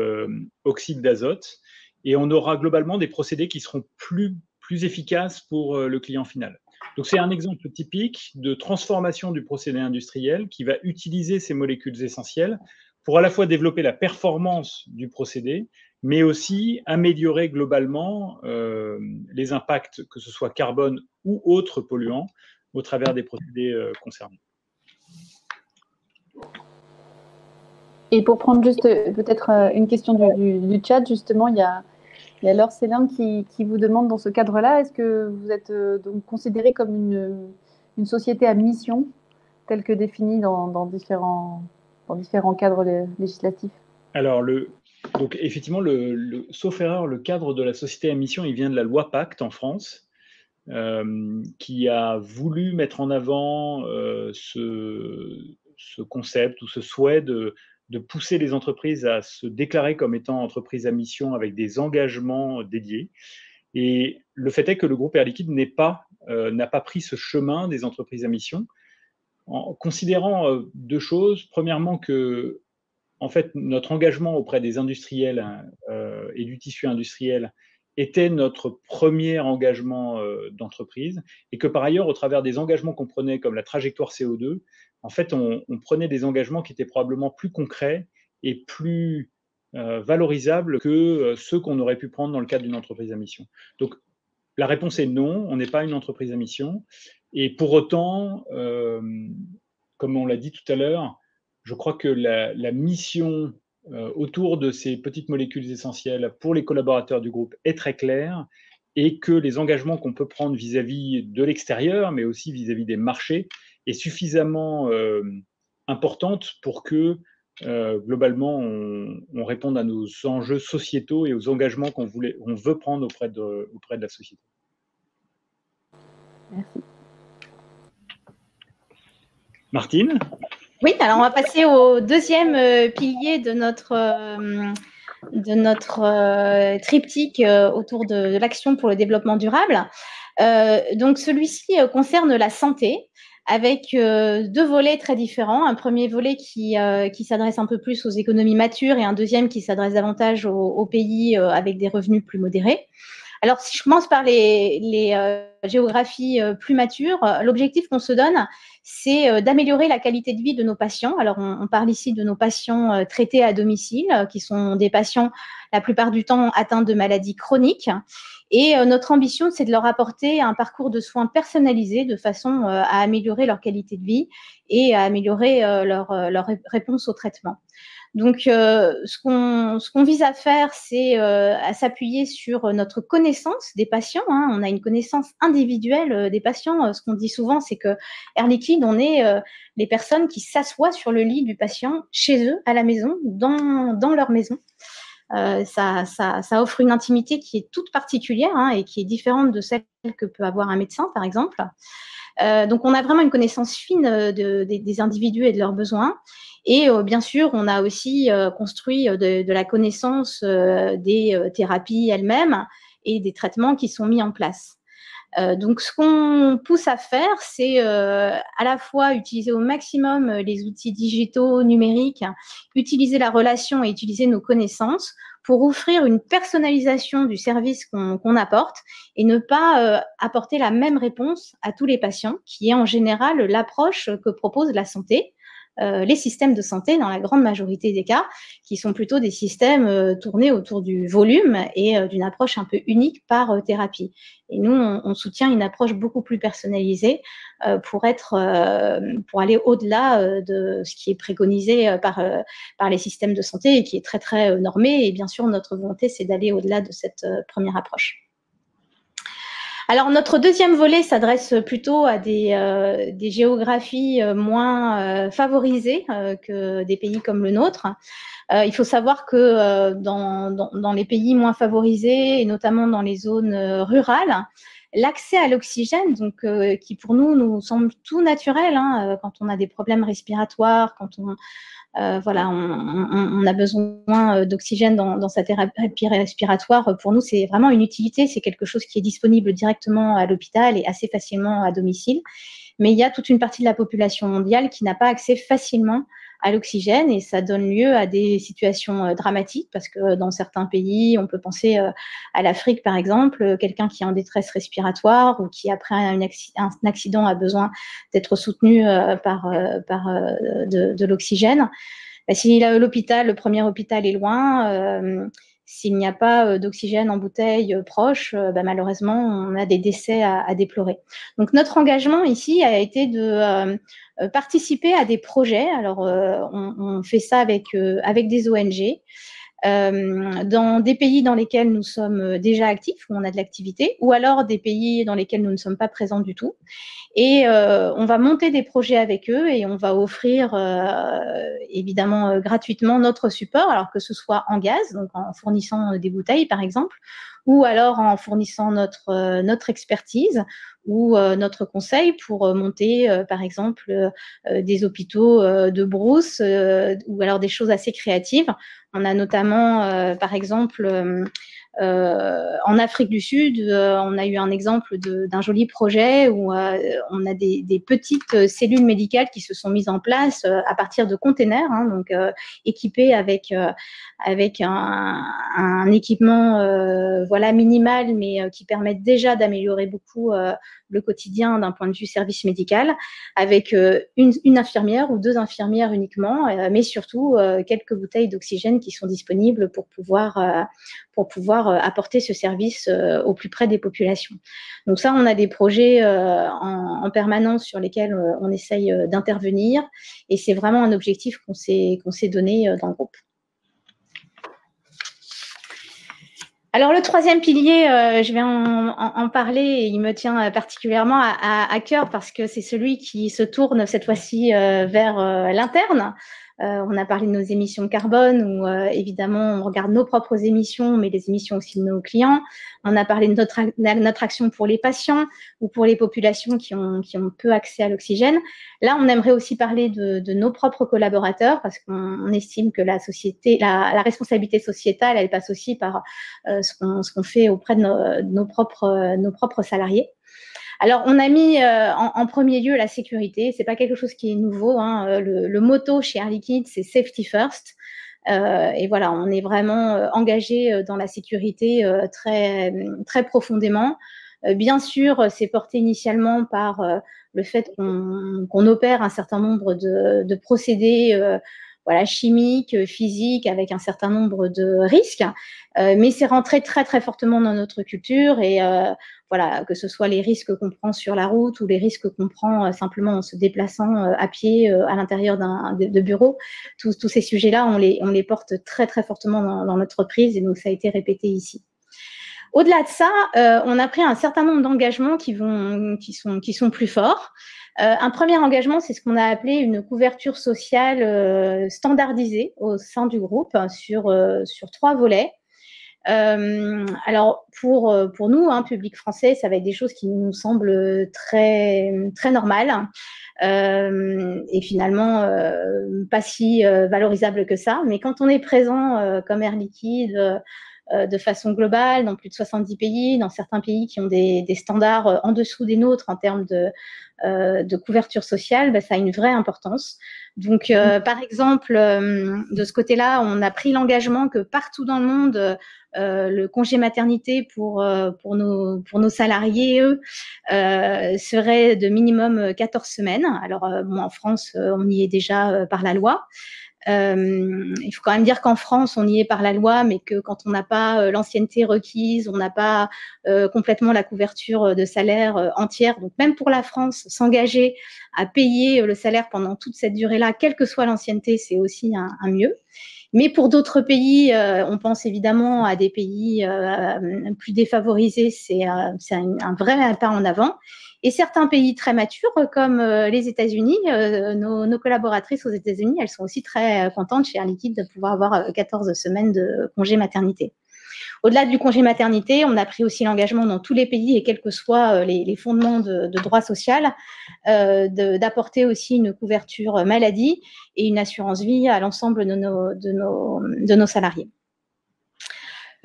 oxyde d'azote et on aura globalement des procédés qui seront plus efficaces pour le client final. Donc, c'est un exemple typique de transformation du procédé industriel qui va utiliser ces molécules essentielles pour à la fois développer la performance du procédé, mais aussi améliorer globalement les impacts, que ce soit carbone ou autres polluants, au travers des procédés concernés. Et pour prendre juste peut-être une question du chat, justement, il y a Laure Célin qui vous demande dans ce cadre-là, est-ce que vous êtes donc considéré comme une société à mission, telle que définie dans différents cadres législatifs? Alors, donc effectivement, sauf erreur, le cadre de la société à mission, il vient de la loi Pacte en France, qui a voulu mettre en avant ce concept ou ce souhait de pousser les entreprises à se déclarer comme étant entreprises à mission avec des engagements dédiés. Et le fait est que le groupe Air Liquide n'a pas pris ce chemin des entreprises à mission, en considérant deux choses. Premièrement, que en fait, notre engagement auprès des industriels et du tissu industriel était notre premier engagement d'entreprise, et que par ailleurs, au travers des engagements qu'on prenait, comme la trajectoire CO2, en fait, on prenait des engagements qui étaient probablement plus concrets et plus valorisables que ceux qu'on aurait pu prendre dans le cadre d'une entreprise à mission. Donc, la réponse est non, on n'est pas une entreprise à mission. Et pour autant, comme on l'a dit tout à l'heure, je crois que la mission autour de ces petites molécules essentielles pour les collaborateurs du groupe est très claire, et que les engagements qu'on peut prendre vis-à-vis de l'extérieur, mais aussi vis-à-vis des marchés, est suffisamment importante pour que globalement on réponde à nos enjeux sociétaux et aux engagements qu'on veut prendre auprès de la société. Merci. Martine ? Oui, alors on va passer au deuxième pilier de notre triptyque autour de l'action pour le développement durable. Donc celui-ci concerne la santé, avec deux volets très différents. Un premier volet qui s'adresse un peu plus aux économies matures et un deuxième qui s'adresse davantage aux pays avec des revenus plus modérés. Alors, si je commence par les géographies plus matures, l'objectif qu'on se donne, c'est d'améliorer la qualité de vie de nos patients. Alors, on parle ici de nos patients traités à domicile, qui sont des patients la plupart du temps atteints de maladies chroniques. Et notre ambition, c'est de leur apporter un parcours de soins personnalisé de façon à améliorer leur qualité de vie et à améliorer leur réponse au traitement. Donc, ce qu'on vise à faire, c'est à s'appuyer sur notre connaissance des patients. On a une connaissance individuelle des patients. Ce qu'on dit souvent, c'est que Air Liquide, on est les personnes qui s'assoient sur le lit du patient chez eux, à la maison, dans leur maison. Ça offre une intimité qui est toute particulière et qui est différente de celle que peut avoir un médecin, par exemple. Donc, on a vraiment une connaissance fine des individus et de leurs besoins. Et bien sûr, on a aussi construit de la connaissance des thérapies elles-mêmes et des traitements qui sont mis en place. Donc, ce qu'on pousse à faire, c'est à la fois utiliser au maximum les outils digitaux, numériques, utiliser la relation et utiliser nos connaissances pour offrir une personnalisation du service qu'on apporte et ne pas apporter la même réponse à tous les patients, qui est en général l'approche que propose la santé. Les systèmes de santé, dans la grande majorité des cas, qui sont plutôt des systèmes tournés autour du volume et d'une approche un peu unique par thérapie. Et nous, on soutient une approche beaucoup plus personnalisée pour aller au-delà de ce qui est préconisé par les systèmes de santé et qui est très, très normé. Et bien sûr, notre volonté, c'est d'aller au-delà de cette première approche. Alors, notre deuxième volet s'adresse plutôt à des géographies moins favorisées que des pays comme le nôtre. Il faut savoir que dans les pays moins favorisés, et notamment dans les zones rurales, l'accès à l'oxygène, donc qui pour nous semble tout naturel, hein, quand on a des problèmes respiratoires, quand on voilà, on a besoin d'oxygène dans sa thérapie respiratoire. Pour nous, c'est vraiment une utilité. C'est quelque chose qui est disponible directement à l'hôpital et assez facilement à domicile. Mais il y a toute une partie de la population mondiale qui n'a pas accès facilement à l'oxygène et ça donne lieu à des situations dramatiques parce que dans certains pays, on peut penser à l'Afrique par exemple, quelqu'un qui est en détresse respiratoire ou qui après un accident a besoin d'être soutenu par de l'oxygène. Ben, si l'hôpital, le premier hôpital est loin, s'il n'y a pas d'oxygène en bouteille proche, ben, malheureusement, on a des décès à déplorer. Donc, notre engagement ici a été de participer à des projets. Alors, on fait ça avec des ONG. Dans des pays dans lesquels nous sommes déjà actifs, où on a de l'activité, ou alors des pays dans lesquels nous ne sommes pas présents du tout. Et on va monter des projets avec eux et on va offrir évidemment gratuitement notre support, alors que ce soit en gaz, donc en fournissant des bouteilles par exemple, ou alors en fournissant notre expertise ou notre conseil pour monter par exemple des hôpitaux de brousse ou alors des choses assez créatives. On a notamment par exemple en Afrique du Sud, on a eu un exemple d'un joli projet où on a des petites cellules médicales qui se sont mises en place à partir de containers, hein, donc équipés avec un équipement voilà minimal, mais qui permettent déjà d'améliorer beaucoup le quotidien d'un point de vue service médical, avec une infirmière ou 2 infirmières uniquement, mais surtout quelques bouteilles d'oxygène qui sont disponibles pour pouvoir apporter ce service au plus près des populations. Donc ça, on a des projets en permanence sur lesquels on essaye d'intervenir et c'est vraiment un objectif qu'on s'est donné dans le groupe. Alors, le troisième pilier, je vais en parler et il me tient particulièrement à cœur parce que c'est celui qui se tourne cette fois-ci vers l'interne. On a parlé de nos émissions carbone où évidemment on regarde nos propres émissions, mais les émissions aussi de nos clients. On a parlé de notre action pour les patients ou pour les populations qui ont peu accès à l'oxygène. Là, on aimerait aussi parler de nos propres collaborateurs parce qu'on estime que la responsabilité sociétale, elle passe aussi par ce qu'on fait auprès de nos propres salariés. Alors, on a mis en premier lieu la sécurité. C'est pas quelque chose qui est nouveau, hein. Le motto chez Air Liquide, c'est Safety First. Et voilà, on est vraiment engagé dans la sécurité très, très profondément. Bien sûr, c'est porté initialement par le fait qu'on opère un certain nombre de procédés voilà, chimiques, physiques, avec un certain nombre de risques. Mais c'est rentré très, très fortement dans notre culture et voilà, que ce soit les risques qu'on prend sur la route ou les risques qu'on prend simplement en se déplaçant à pied à l'intérieur de bureaux, tous ces sujets-là, on les porte très, très fortement dans notre entreprise et donc ça a été répété ici. Au-delà de ça, on a pris un certain nombre d'engagements qui sont plus forts. Un premier engagement, c'est ce qu'on a appelé une couverture sociale standardisée au sein du groupe sur 3 volets. Alors pour nous, hein, public français, ça va être des choses qui nous semblent très très normales et finalement pas si valorisables que ça. Mais quand on est présent comme Air Liquide de façon globale dans plus de 70 pays, dans certains pays qui ont des standards en dessous des nôtres en termes de couverture sociale, ça a une vraie importance. Donc, par exemple, de ce côté-là, on a pris l'engagement que partout dans le monde, le congé maternité pour nos salariés, eux, serait de minimum 14 semaines. Alors, en France, on y est déjà par la loi. Il faut quand même dire qu'en France, on y est par la loi, mais que quand on n'a pas l'ancienneté requise, on n'a pas complètement la couverture de salaire entière. Donc, même pour la France, s'engager à payer le salaire pendant toute cette durée-là, quelle que soit l'ancienneté, c'est aussi un mieux. Mais pour d'autres pays, on pense évidemment à des pays plus défavorisés, c'est un vrai pas en avant. Et certains pays très matures, comme les États-Unis, nos collaboratrices aux États-Unis, elles sont aussi très contentes chez Air Liquide de pouvoir avoir 14 semaines de congé maternité. Au-delà du congé maternité, on a pris aussi l'engagement dans tous les pays, et quels que soient les fondements de droit social, d'apporter aussi une couverture maladie et une assurance vie à l'ensemble de nos salariés.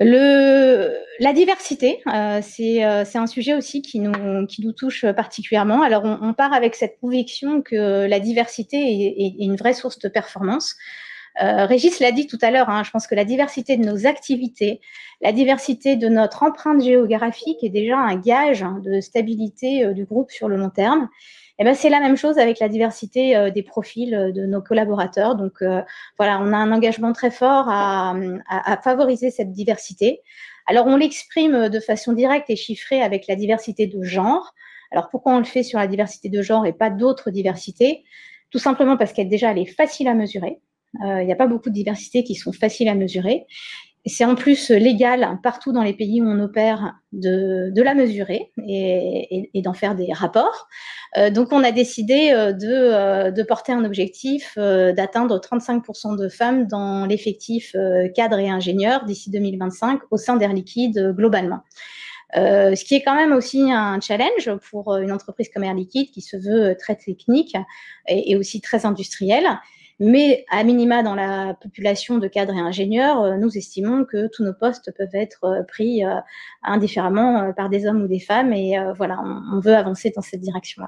La diversité, c'est un sujet aussi qui nous touche particulièrement. Alors, on part avec cette conviction que la diversité est une vraie source de performance. Régis l'a dit tout à l'heure, hein, je pense que la diversité de nos activités, la diversité de notre empreinte géographique est déjà un gage de stabilité du groupe sur le long terme. Et ben, c'est la même chose avec la diversité des profils de nos collaborateurs. Donc, voilà, on a un engagement très fort à favoriser cette diversité. Alors, on l'exprime de façon directe et chiffrée avec la diversité de genre. Alors, pourquoi on le fait sur la diversité de genre et pas d'autres diversités? Tout simplement parce qu'elle déjà, elle est facile à mesurer. Il n'y a pas beaucoup de diversités qui sont faciles à mesurer. C'est en plus légal partout dans les pays où on opère de la mesurer et d'en faire des rapports. Donc, on a décidé de porter un objectif d'atteindre 35% de femmes dans l'effectif cadres et ingénieurs d'ici 2025 au sein d'Air Liquide globalement. Ce qui est quand même aussi un challenge pour une entreprise comme Air Liquide qui se veut très technique et aussi très industrielle. Mais à minima, dans la population de cadres et ingénieurs, nous estimons que tous nos postes peuvent être pris indifféremment par des hommes ou des femmes. Et voilà, on veut avancer dans cette direction-là.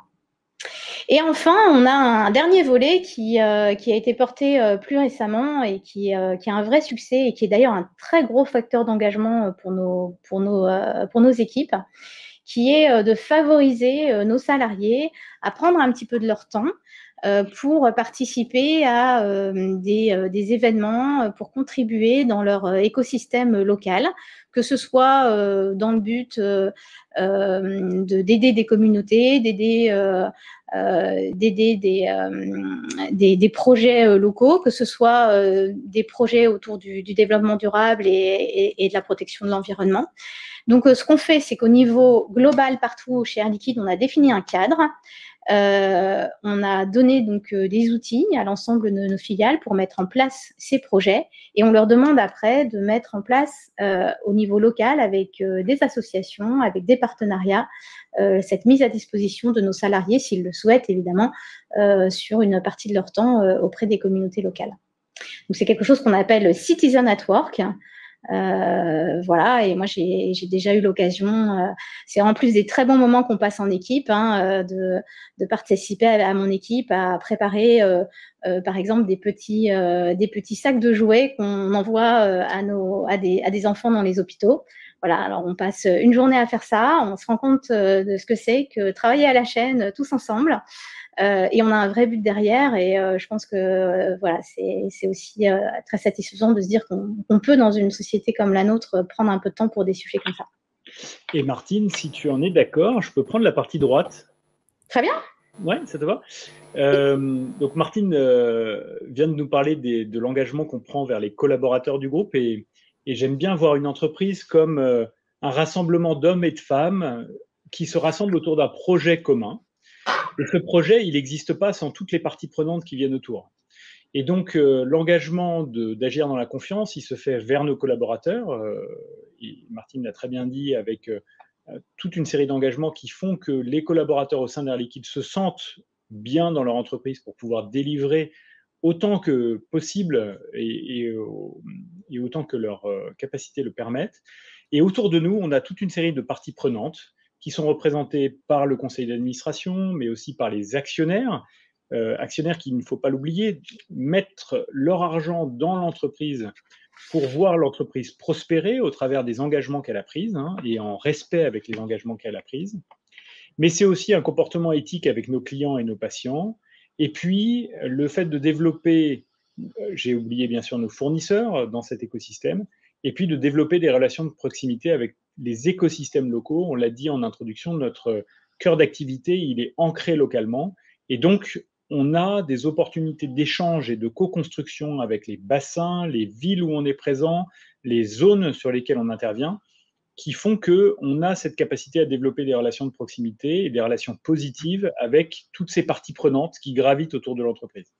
Et enfin, on a un dernier volet qui a été porté plus récemment et qui a un vrai succès et qui est d'ailleurs un très gros facteur d'engagement pour nos équipes, qui est de favoriser nos salariés à prendre un petit peu de leur temps pour participer à des événements, pour contribuer dans leur écosystème local, que ce soit dans le but d'aider des communautés, d'aider des projets locaux, que ce soit des projets autour du développement durable et de la protection de l'environnement. Donc, ce qu'on fait, c'est qu'au niveau global, partout chez Air Liquide, on a défini un cadre. On a donné donc des outils à l'ensemble de nos filiales pour mettre en place ces projets et on leur demande après de mettre en place au niveau local avec des associations, avec des partenariats, cette mise à disposition de nos salariés, s'ils le souhaitent évidemment, sur une partie de leur temps auprès des communautés locales. Donc c'est quelque chose qu'on appelle Citizen at Work. Voilà, et moi j'ai déjà eu l'occasion, c'est en plus des très bons moments qu'on passe en équipe, hein, de participer à mon équipe à préparer par exemple des petits sacs de jouets qu'on envoie à des enfants dans les hôpitaux. Voilà, alors on passe une journée à faire ça, on se rend compte de ce que c'est que travailler à la chaîne tous ensemble. Et on a un vrai but derrière et je pense que voilà, c'est aussi très satisfaisant de se dire qu'on peut, dans une société comme la nôtre, prendre un peu de temps pour des sujets comme ça. Et Martine, si tu en es d'accord, je peux prendre la partie droite. Très bien. Ouais, ça te va. Donc Martine vient de nous parler de l'engagement qu'on prend vers les collaborateurs du groupe et j'aime bien voir une entreprise comme un rassemblement d'hommes et de femmes qui se rassemblent autour d'un projet commun. Et ce projet, il n'existe pas sans toutes les parties prenantes qui viennent autour. Et donc, l'engagement d'agir dans la confiance, il se fait vers nos collaborateurs. Et Martine l'a très bien dit, avec toute une série d'engagements qui font que les collaborateurs au sein d'Air Liquide se sentent bien dans leur entreprise pour pouvoir délivrer autant que possible et autant que leurs capacités le permettent. Et autour de nous, on a toute une série de parties prenantes qui sont représentés par le conseil d'administration, mais aussi par les actionnaires. Actionnaires qui, il ne faut pas l'oublier, mettent leur argent dans l'entreprise pour voir l'entreprise prospérer au travers des engagements qu'elle a pris et en respect avec les engagements qu'elle a pris. Mais c'est aussi un comportement éthique avec nos clients et nos patients. Et puis, le fait de développer, j'ai oublié bien sûr nos fournisseurs dans cet écosystème, et puis de développer des relations de proximité avec les écosystèmes locaux. On l'a dit en introduction, notre cœur d'activité, il est ancré localement. Et donc, on a des opportunités d'échange et de co-construction avec les bassins, les villes où on est présent, les zones sur lesquelles on intervient, qui font qu'on a cette capacité à développer des relations de proximité et des relations positives avec toutes ces parties prenantes qui gravitent autour de l'entreprise.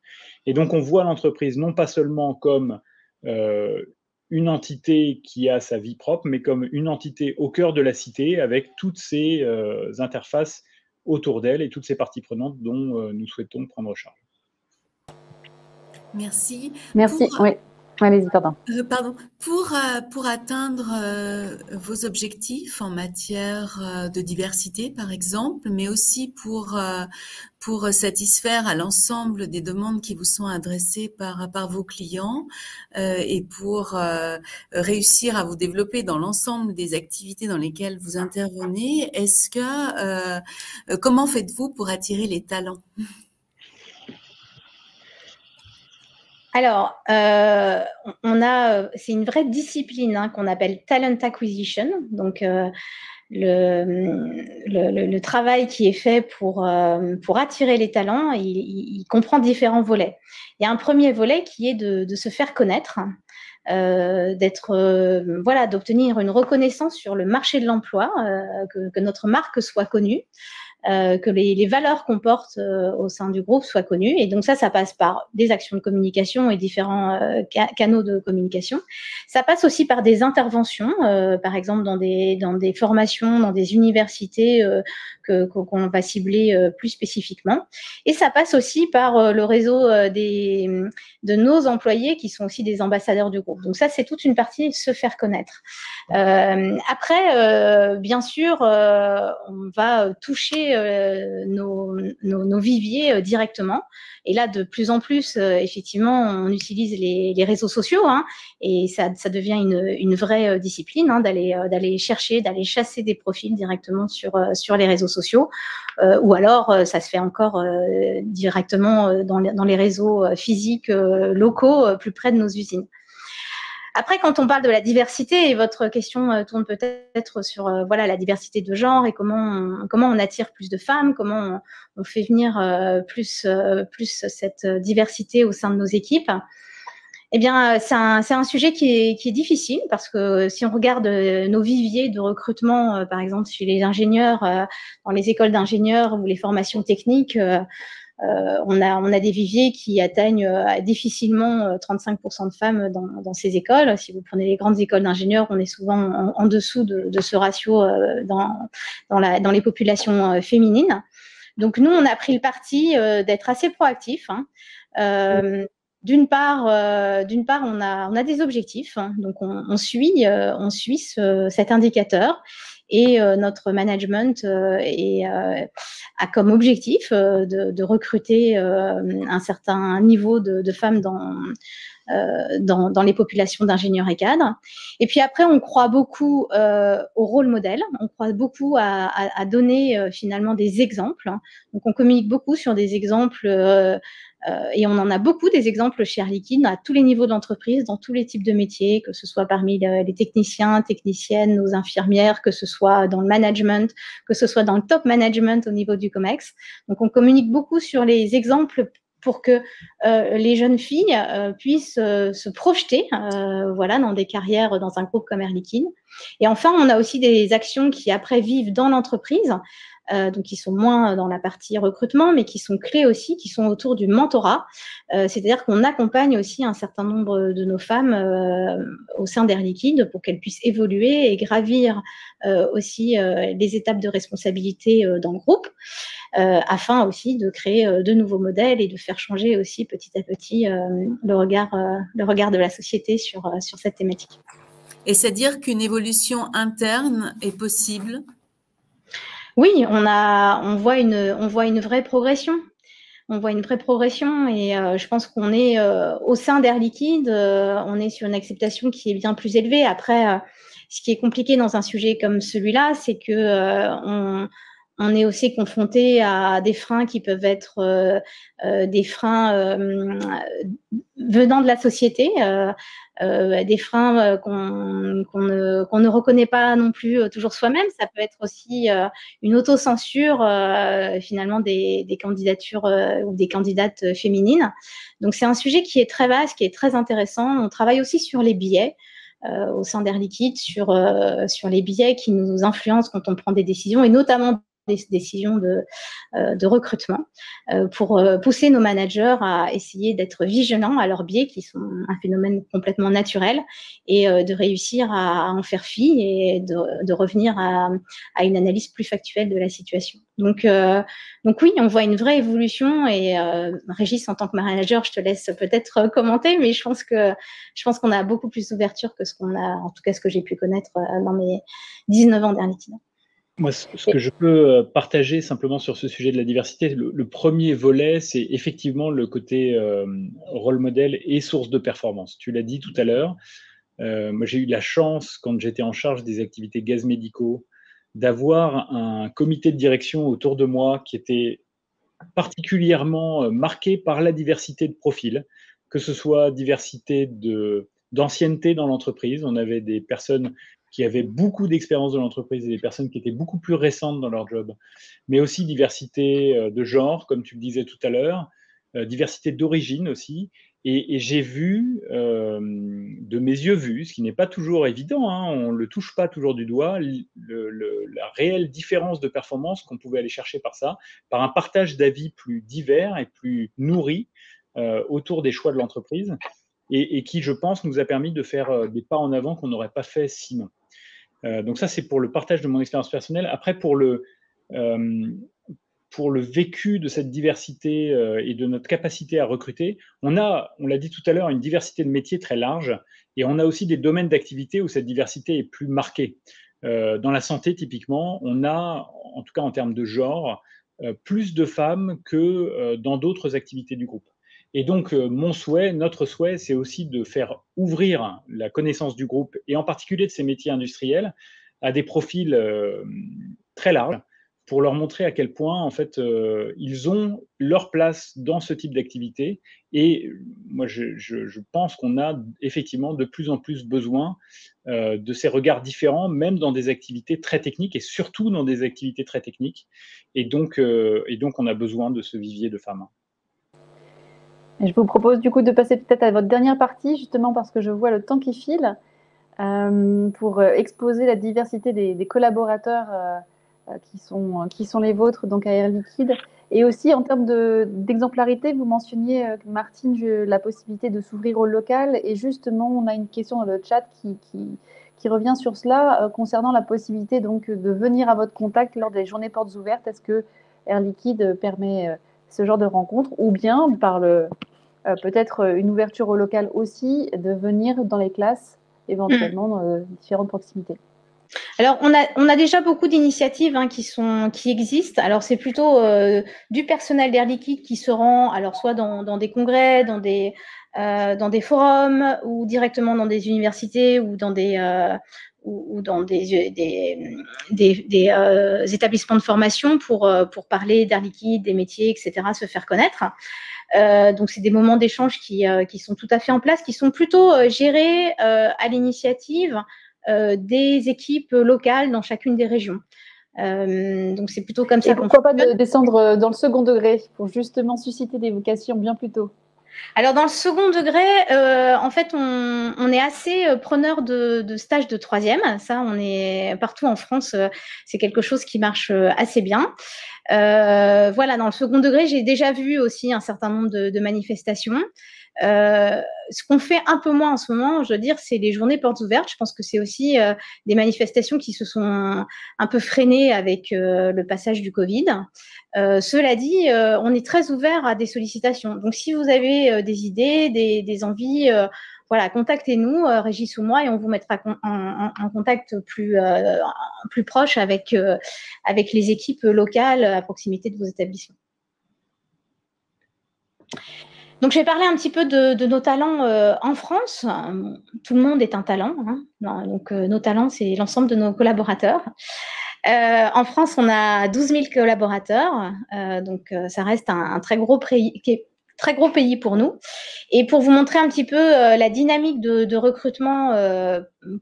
Et donc, on voit l'entreprise non pas seulement comme une entité qui a sa vie propre, mais comme une entité au cœur de la cité, avec toutes ces interfaces autour d'elle et toutes ces parties prenantes dont nous souhaitons prendre charge. Merci. Merci, oui. Allez-y, pardon. Pardon. Pour atteindre vos objectifs en matière de diversité, par exemple, mais aussi pour satisfaire à l'ensemble des demandes qui vous sont adressées par vos clients et pour réussir à vous développer dans l'ensemble des activités dans lesquelles vous intervenez, comment faites-vous pour attirer les talents ? Alors, c'est une vraie discipline qu'on appelle talent acquisition. Donc, le travail qui est fait pour attirer les talents, il comprend différents volets. Il y a un premier volet qui est de se faire connaître, d'obtenir une reconnaissance sur le marché de l'emploi, que notre marque soit connue. Que les valeurs qu'on porte au sein du groupe soient connues. Et donc ça passe par des actions de communication et différents canaux de communication. Ça passe aussi par des interventions, par exemple dans des formations, dans des universités qu'on va cibler plus spécifiquement. Et ça passe aussi par le réseau de nos employés qui sont aussi des ambassadeurs du groupe. Donc ça, c'est toute une partie se faire connaître. Après, bien sûr, on va toucher nos viviers directement. Et là, de plus en plus, effectivement, on utilise les réseaux sociaux et ça devient une vraie discipline d'aller chercher, d'aller chasser des profils directement sur les réseaux sociaux. Ou alors, ça se fait encore directement dans les réseaux physiques locaux plus près de nos usines. Après, quand on parle de la diversité, et votre question tourne peut-être sur la diversité de genre et comment on attire plus de femmes, comment on fait venir plus cette diversité au sein de nos équipes. Eh bien, c'est un sujet qui est difficile parce que si on regarde nos viviers de recrutement, par exemple chez les ingénieurs, dans les écoles d'ingénieurs ou les formations techniques, on a des viviers qui atteignent difficilement 35% de femmes dans ces écoles. Si vous prenez les grandes écoles d'ingénieurs, on est souvent en dessous de ce ratio dans les populations féminines. Donc nous, on a pris le parti d'être assez proactifs. D'une part, on a des objectifs. Donc on suit cet indicateur. Et notre management a comme objectif de recruter un certain niveau de femmes dans les populations d'ingénieurs et cadres. Et puis après, on croit beaucoup au rôle modèle. On croit beaucoup à donner finalement des exemples. Donc, on communique beaucoup sur des exemples et on en a beaucoup des exemples chez Air Liquide à tous les niveaux de l'entreprise, dans tous les types de métiers, que ce soit parmi les techniciens, techniciennes, nos infirmières, que ce soit dans le management, que ce soit dans le top management au niveau du COMEX. Donc, on communique beaucoup sur les exemples pour que les jeunes filles puissent se projeter dans des carrières dans un groupe comme Air Liquide. Et enfin, on a aussi des actions qui après vivent dans l'entreprise, donc qui sont moins dans la partie recrutement, mais qui sont clés aussi, qui sont autour du mentorat. C'est-à-dire qu'on accompagne aussi un certain nombre de nos femmes au sein d'Air Liquide pour qu'elles puissent évoluer et gravir aussi les étapes de responsabilité dans le groupe, afin aussi de créer de nouveaux modèles et de faire changer aussi petit à petit le regard de la société sur cette thématique. Et c'est-à-dire qu'une évolution interne est possible ? Oui, on voit une vraie progression. On voit une vraie progression et je pense qu'on est au sein d'Air Liquide, on est sur une acceptation qui est bien plus élevée. Après, ce qui est compliqué dans un sujet comme celui-là, c'est que on est aussi confronté à des freins qui peuvent être des freins venant de la société, des freins qu'on ne reconnaît pas non plus toujours soi-même. Ça peut être aussi une autocensure finalement des candidatures ou des candidates féminines. Donc c'est un sujet qui est très vaste, qui est très intéressant. On travaille aussi sur les biais. Au sein d'Air Liquide sur les biais qui nous influencent quand on prend des décisions, et notamment des décisions de recrutement pour pousser nos managers à essayer d'être vigilants à leurs biais, qui sont un phénomène complètement naturel, et de réussir à en faire fi et de revenir à une analyse plus factuelle de la situation. Donc oui, on voit une vraie évolution, et Régis, en tant que manager, je te laisse peut-être commenter, mais je pense qu'on a beaucoup plus d'ouverture que ce qu'on a, en tout cas ce que j'ai pu connaître dans mes 19 ans d'Air Liquide. Moi, ce que je peux partager simplement sur ce sujet de la diversité, le premier volet, c'est effectivement le côté rôle modèle et source de performance. Tu l'as dit tout à l'heure. Moi, j'ai eu la chance, quand j'étais en charge des activités gaz médicaux, d'avoir un comité de direction autour de moi qui était particulièrement marqué par la diversité de profils, que ce soit diversité d'ancienneté dans l'entreprise. On avait des personnes qui avaient beaucoup d'expérience dans l'entreprise et des personnes qui étaient beaucoup plus récentes dans leur job, mais aussi diversité de genre, comme tu le disais tout à l'heure, diversité d'origine aussi. Et j'ai vu, de mes yeux vus, ce qui n'est pas toujours évident, hein, on ne le touche pas toujours du doigt, la réelle différence de performance qu'on pouvait aller chercher par ça, par un partage d'avis plus divers et plus nourri autour des choix de l'entreprise, et qui, je pense, nous a permis de faire des pas en avant qu'on n'aurait pas fait sinon. Donc ça, c'est pour le partage de mon expérience personnelle. Après, pour le vécu de cette diversité et de notre capacité à recruter, on l'a dit tout à l'heure, une diversité de métiers très large, et on a aussi des domaines d'activité où cette diversité est plus marquée. Dans la santé, typiquement, on a, en tout cas en termes de genre, plus de femmes que dans d'autres activités du groupe. Et donc, notre souhait, c'est aussi de faire ouvrir la connaissance du groupe, et en particulier de ces métiers industriels, à des profils très larges, pour leur montrer à quel point, en fait, ils ont leur place dans ce type d'activité. Et moi, je pense qu'on a effectivement de plus en plus besoin de ces regards différents, même dans des activités très techniques, et surtout dans des activités très techniques. Et donc on a besoin de ce vivier de femmes. Et je vous propose du coup de passer peut-être à votre dernière partie, justement parce que je vois le temps qui file, pour exposer la diversité des collaborateurs qui sont les vôtres, donc à Air Liquide. Et aussi en termes d'exemplarité, vous mentionniez, Martine, la possibilité de s'ouvrir au local. Et justement, on a une question dans le chat qui revient sur cela, concernant la possibilité donc de venir à votre contact lors des journées portes ouvertes. Est-ce que Air Liquide permet ce genre de rencontre, ou bien par peut-être une ouverture au local aussi, de venir dans les classes, éventuellement dans différentes proximités? Alors, on a déjà beaucoup d'initiatives qui existent. Alors, c'est plutôt du personnel d'Air Liquide qui se rend, alors soit dans des congrès, dans des forums, ou directement dans des universités, ou dans des établissements de formation pour parler d'Air Liquide, des métiers, etc., se faire connaître. Donc, c'est des moments d'échange qui sont tout à fait en place, qui sont plutôt gérés à l'initiative des équipes locales dans chacune des régions. Donc, c'est plutôt comme ça. Pourquoi pas de descendre dans le second degré pour justement susciter des vocations bien plus tôt? Alors, dans le second degré, en fait, on est assez preneur de stages de troisième. Ça, on est partout en France. C'est quelque chose qui marche assez bien. Voilà, dans le second degré, j'ai déjà vu aussi un certain nombre de manifestations. Ce qu'on fait un peu moins en ce moment, je veux dire, c'est les journées portes ouvertes. Je pense que c'est aussi des manifestations qui se sont un peu freinées avec le passage du Covid. Cela dit, on est très ouvert à des sollicitations. Donc, si vous avez des idées, des envies, voilà, contactez-nous, Régis ou moi, et on vous mettra en contact plus proche avec les équipes locales à proximité de vos établissements. Donc, je vais parler un petit peu de nos talents en France. Tout le monde est un talent, hein. Donc, nos talents, c'est l'ensemble de nos collaborateurs. En France, on a 12 000 collaborateurs. Donc, ça reste un très gros pays pour nous. Et pour vous montrer un petit peu la dynamique de recrutement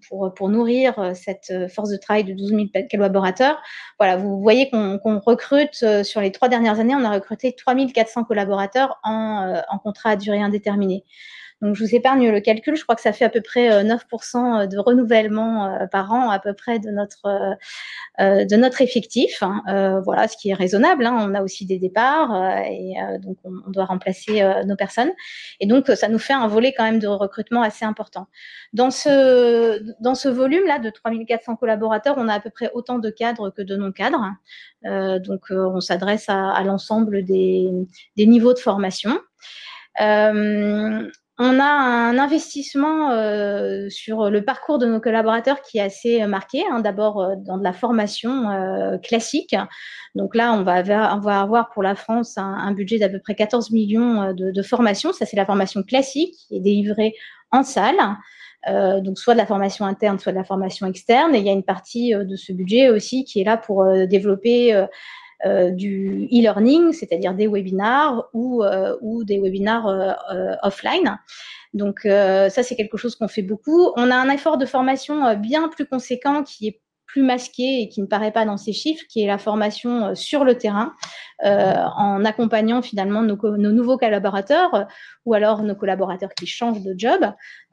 pour nourrir cette force de travail de 12 000 collaborateurs, voilà, vous voyez qu'on recrute sur les 3 dernières années, on a recruté 3 400 collaborateurs en contrat à durée indéterminée. Donc, je vous épargne le calcul. Je crois que ça fait à peu près 9% de renouvellement par an à peu près de notre effectif. Voilà, ce qui est raisonnable. On a aussi des départs et donc on doit remplacer nos personnes. Et donc, ça nous fait un volet quand même de recrutement assez important. Dans ce volume-là de 3400 collaborateurs, on a à peu près autant de cadres que de non-cadres. Donc, on s'adresse à l'ensemble des niveaux de formation. On a un investissement sur le parcours de nos collaborateurs qui est assez marqué. D'abord, dans de la formation classique. Donc là, on va avoir pour la France un budget d'à peu près 14 millions de formation. Ça, c'est la formation classique qui est délivrée en salle. Donc soit de la formation interne, soit de la formation externe. Et il y a une partie de ce budget aussi qui est là pour développer du e-learning, c'est-à-dire des webinars ou des webinars offline. Donc, ça, c'est quelque chose qu'on fait beaucoup. On a un effort de formation bien plus conséquent qui est plus masqué et qui ne paraît pas dans ces chiffres, qui est la formation sur le terrain, en accompagnant finalement nos nouveaux collaborateurs ou alors nos collaborateurs qui changent de job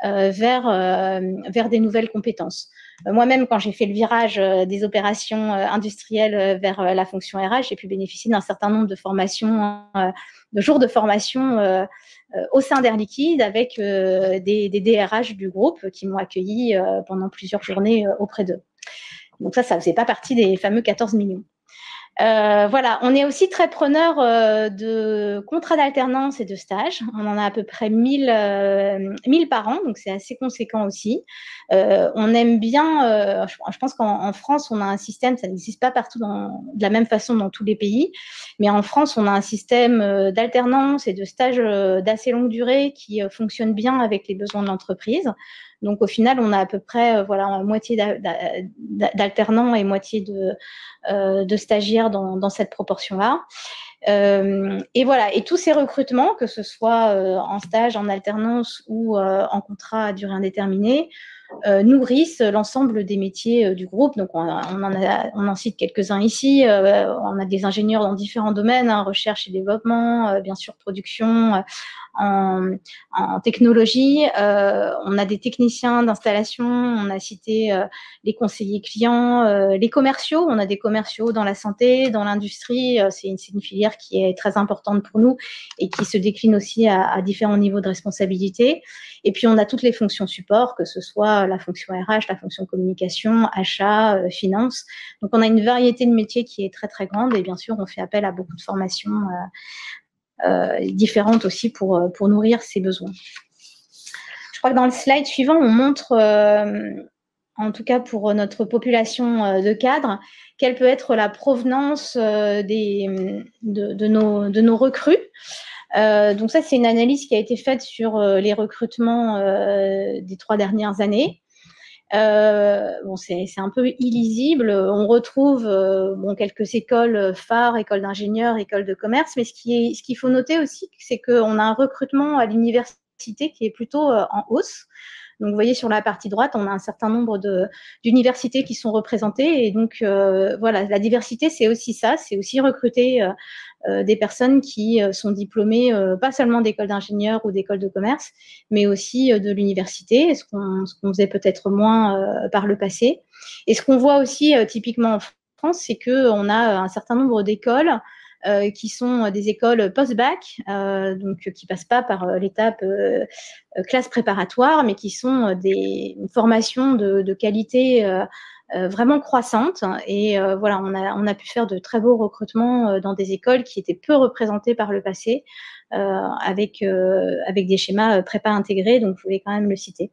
vers des nouvelles compétences. Moi-même, quand j'ai fait le virage des opérations industrielles vers la fonction RH, j'ai pu bénéficier d'un certain nombre de formations, de jours de formation au sein d'Air Liquide avec des DRH du groupe qui m'ont accueilli pendant plusieurs journées auprès d'eux. Donc ça faisait pas partie des fameux 14 millions. Voilà, on est aussi très preneur de contrats d'alternance et de stage. On en a à peu près 1000 par an, donc c'est assez conséquent aussi. On aime bien, je pense qu'en France, on a un système, ça n'existe pas partout de la même façon dans tous les pays, mais en France, on a un système d'alternance et de stage d'assez longue durée qui fonctionne bien avec les besoins de l'entreprise. Donc, au final, on a à peu près moitié d'alternants et moitié de stagiaires dans cette proportion-là. Et voilà. Et tous ces recrutements, que ce soit en stage, en alternance ou en contrat à durée indéterminée, nourrissent l'ensemble des métiers du groupe. Donc, on en cite quelques-uns ici. On a des ingénieurs dans différents domaines, recherche et développement, bien sûr production, en technologie. On a des techniciens d'installation, on a cité les conseillers clients, les commerciaux. On a des commerciaux dans la santé, dans l'industrie. C'est une filière qui est très importante pour nous et qui se décline aussi à différents niveaux de responsabilité. Et puis, on a toutes les fonctions support, que ce soit la fonction RH, la fonction communication, achat, finance. Donc, on a une variété de métiers qui est très, très grande. Et bien sûr, on fait appel à beaucoup de formations différentes aussi pour nourrir ces besoins. Je crois que dans le slide suivant, on montre, en tout cas pour notre population de cadres, quelle peut être la provenance de nos recrues. Donc ça, c'est une analyse qui a été faite sur les recrutements des 3 dernières années. C'est un peu illisible. On retrouve quelques écoles phares, écoles d'ingénieurs, écoles de commerce, mais ce qu'il faut noter aussi, c'est qu'on a un recrutement à l'université qui est plutôt en hausse. Donc, vous voyez, sur la partie droite, on a un certain nombre d'universités qui sont représentées. Et donc, voilà, la diversité, c'est aussi ça. C'est aussi recruter des personnes qui sont diplômées, pas seulement d'écoles d'ingénieurs ou d'écoles de commerce, mais aussi de l'université, ce qu'on faisait peut-être moins par le passé. Et ce qu'on voit aussi typiquement en France, c'est qu'on a un certain nombre d'écoles qui sont des écoles post-bac, donc qui passent pas par l'étape classe préparatoire, mais qui sont des formations de qualité vraiment croissante. Et voilà, on a pu faire de très beaux recrutements dans des écoles qui étaient peu représentées par le passé, avec des schémas prépa intégrés, donc je voulais quand même le citer.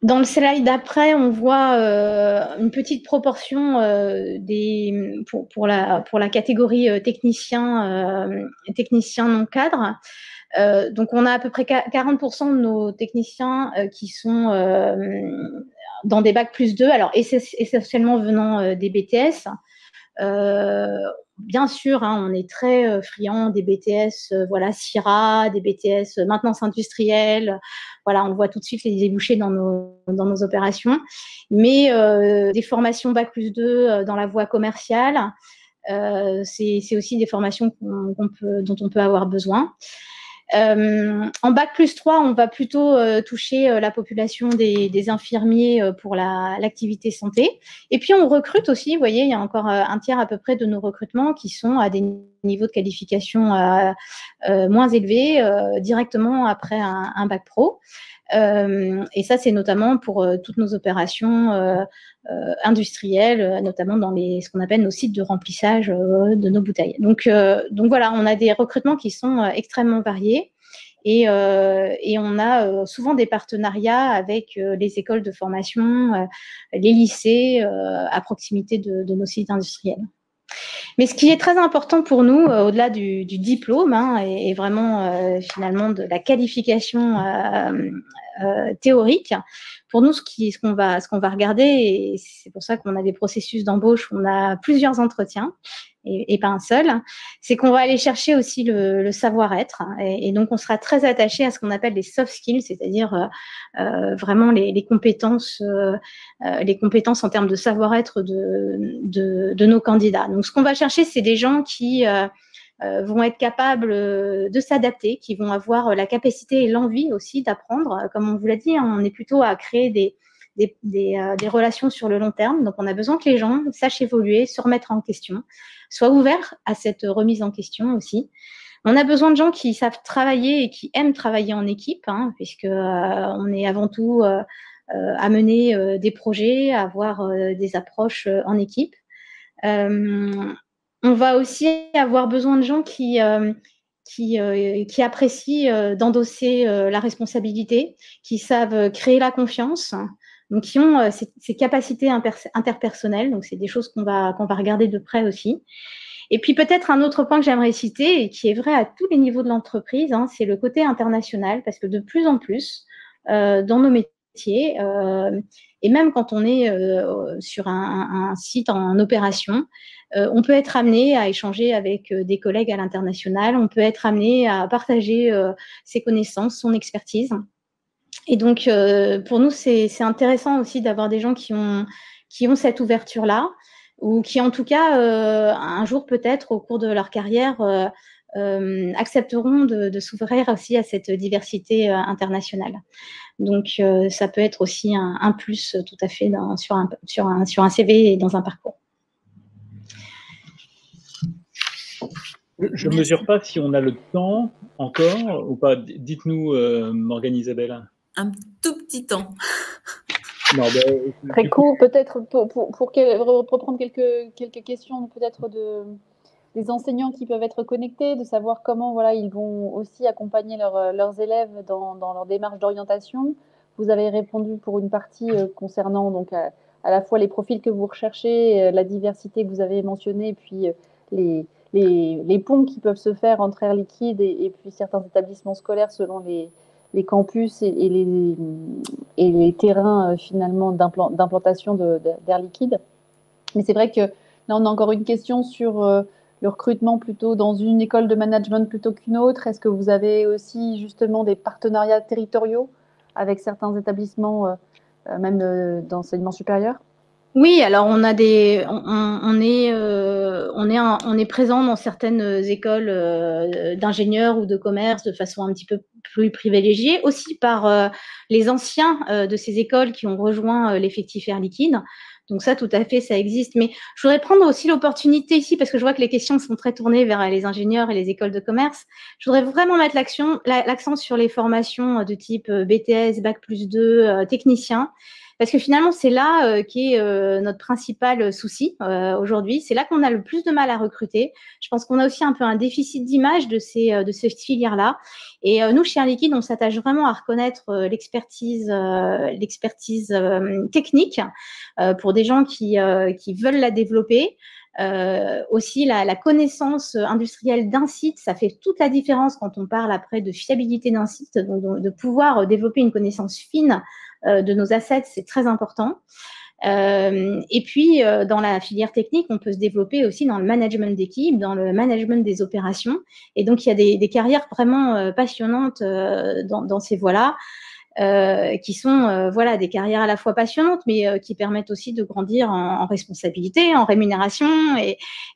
Dans le slide d'après, on voit une petite proportion pour la catégorie technicien non cadre. Donc, on a à peu près 40% de nos techniciens qui sont dans des bacs plus 2, alors essentiellement venant des BTS. Bien sûr, on est très friand des BTS, CIRA, des BTS maintenance industrielle. Voilà, on voit tout de suite les débouchés dans nos opérations. Mais des formations bac plus 2 dans la voie commerciale, c'est aussi des formations dont on peut avoir besoin. En bac plus 3, on va plutôt toucher la population des infirmiers pour l'activité santé. Et puis, on recrute aussi, vous voyez, il y a encore un tiers à peu près de nos recrutements qui sont à des niveaux de qualification moins élevés, directement après un bac pro. Et ça, c'est notamment pour toutes nos opérations industrielles, notamment dans ce qu'on appelle nos sites de remplissage de nos bouteilles. Donc voilà, on a des recrutements qui sont extrêmement variés et on a souvent des partenariats avec les écoles de formation, les lycées à proximité de nos sites industriels. Mais ce qui est très important pour nous, au-delà du diplôme, et vraiment finalement de la qualification théorique, pour nous, ce qu'on va regarder, et c'est pour ça qu'on a des processus d'embauche, on a plusieurs entretiens et pas un seul, c'est qu'on va aller chercher aussi le savoir-être, et donc on sera très attaché à ce qu'on appelle les soft skills, c'est-à-dire vraiment les compétences en termes de savoir-être de nos candidats. Donc ce qu'on va chercher, c'est des gens qui vont être capables de s'adapter, qui vont avoir la capacité et l'envie aussi d'apprendre. Comme on vous l'a dit, on est plutôt à créer des relations sur le long terme. Donc, on a besoin que les gens sachent évoluer, se remettre en question, soient ouverts à cette remise en question aussi. On a besoin de gens qui savent travailler et qui aiment travailler en équipe, puisque on est avant tout à mener des projets, à avoir des approches en équipe. On va aussi avoir besoin de gens qui apprécient d'endosser la responsabilité, qui savent créer la confiance, donc qui ont ces capacités interpersonnelles. Donc, c'est des choses qu'on va regarder de près aussi. Et puis, peut-être un autre point que j'aimerais citer, et qui est vrai à tous les niveaux de l'entreprise, c'est le côté international, parce que de plus en plus, dans nos métiers, et même quand on est sur un site en opération, on peut être amené à échanger avec des collègues à l'international, on peut être amené à partager ses connaissances, son expertise. Et donc, pour nous, c'est intéressant aussi d'avoir des gens qui ont cette ouverture-là, ou qui, en tout cas, un jour peut-être, au cours de leur carrière, accepteront de s'ouvrir aussi à cette diversité internationale. Donc, ça peut être aussi un plus tout à fait sur un CV et dans un parcours. Je ne mesure pas si on a le temps encore ou pas. Dites-nous, Morgane Isabelle. Un tout petit temps. Non, très court, peut-être pour reprendre quelques questions, peut-être des enseignants qui peuvent être connectés, de savoir comment ils vont aussi accompagner leurs élèves dans leur démarche d'orientation. Vous avez répondu pour une partie concernant donc à la fois les profils que vous recherchez, la diversité que vous avez mentionnée, puis les ponts qui peuvent se faire entre Air Liquide et puis certains établissements scolaires selon les campus et les terrains finalement d'implantation d'Air Liquide. Mais c'est vrai que là, on a encore une question sur le recrutement plutôt dans une école de management plutôt qu'une autre. Est-ce que vous avez aussi justement des partenariats territoriaux avec certains établissements, même d'enseignement supérieur ? Oui, alors on est présent dans certaines écoles d'ingénieurs ou de commerce de façon un petit peu plus privilégiée, aussi par les anciens de ces écoles qui ont rejoint l'effectif Air Liquide. Donc ça, tout à fait, ça existe. Mais je voudrais prendre aussi l'opportunité ici, parce que je vois que les questions sont très tournées vers les ingénieurs et les écoles de commerce. Je voudrais vraiment mettre l'accent sur les formations de type BTS, Bac plus 2, technicien. Parce que finalement, c'est là qu'est notre principal souci aujourd'hui. C'est là qu'on a le plus de mal à recruter. Je pense qu'on a aussi un peu un déficit d'image de ces filières-là. Et nous, chez Air Liquide, on s'attache vraiment à reconnaître l'expertise technique pour des gens qui veulent la développer. Aussi, la connaissance industrielle d'un site, ça fait toute la différence quand on parle après de fiabilité d'un site, de pouvoir développer une connaissance fine de nos assets, c'est très important. Et puis, dans la filière technique, on peut se développer aussi dans le management d'équipe, dans le management des opérations. Et donc, il y a des carrières vraiment passionnantes dans ces voies-là. qui sont voilà, des carrières à la fois passionnantes, mais qui permettent aussi de grandir en responsabilité, en rémunération.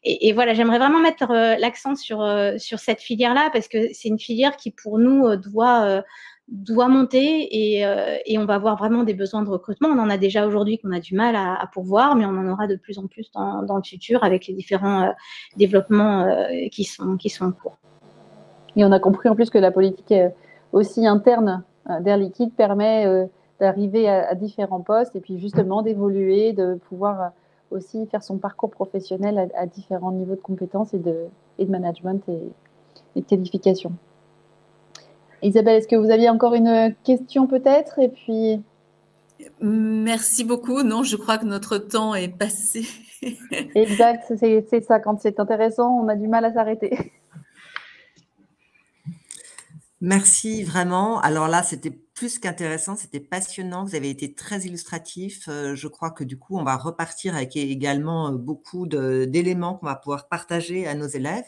Et voilà, j'aimerais vraiment mettre l'accent sur cette filière-là, parce que c'est une filière qui, pour nous, doit monter, et on va avoir vraiment des besoins de recrutement. On en a déjà aujourd'hui qu'on a du mal à pourvoir, mais on en aura de plus en plus dans le futur avec les différents développements qui sont en cours. Et on a compris en plus que la politique aussi interne d'Air Liquide permet d'arriver à différents postes et puis justement d'évoluer, de pouvoir aussi faire son parcours professionnel à différents niveaux de compétences et de management et de qualification. Isabelle, est-ce que vous aviez encore une question peut-être? Et puis... Merci beaucoup. Non, je crois que notre temps est passé. Exact, c'est ça. Quand c'est intéressant, on a du mal à s'arrêter. Merci vraiment. Alors là, c'était plus qu'intéressant, c'était passionnant. Vous avez été très illustratif. Je crois que du coup, on va repartir avec également beaucoup d'éléments qu'on va pouvoir partager à nos élèves.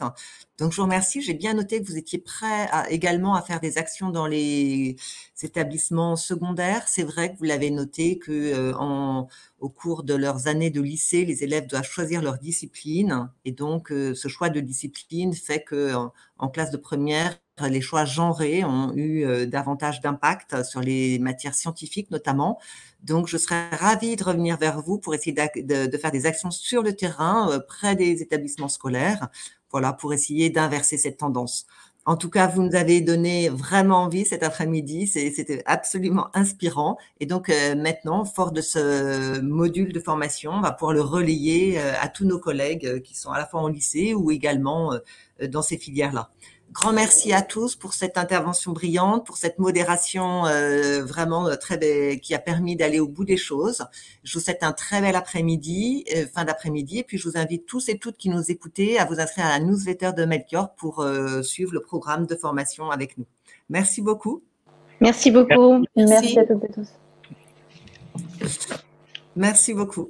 Donc, je vous remercie. J'ai bien noté que vous étiez prêts également à faire des actions dans les établissements secondaires. C'est vrai que vous l'avez noté que au cours de leurs années de lycée, les élèves doivent choisir leur discipline. Et donc, ce choix de discipline fait que en classe de première, les choix genrés ont eu davantage d'impact sur les matières scientifiques notamment. Donc, je serais ravie de revenir vers vous pour essayer de faire des actions sur le terrain, près des établissements scolaires, voilà, pour essayer d'inverser cette tendance. En tout cas, vous nous avez donné vraiment envie cet après-midi, c'était absolument inspirant. Et donc maintenant, fort de ce module de formation, on va pouvoir le relayer à tous nos collègues qui sont à la fois en lycée ou également dans ces filières-là. Grand merci à tous pour cette intervention brillante, pour cette modération vraiment très belle, qui a permis d'aller au bout des choses. Je vous souhaite un très bel après-midi, fin d'après-midi, et puis je vous invite tous et toutes qui nous écoutez à vous inscrire à la newsletter de Melchior pour suivre le programme de formation avec nous. Merci beaucoup. Merci beaucoup. Merci à toutes et tous. Merci beaucoup.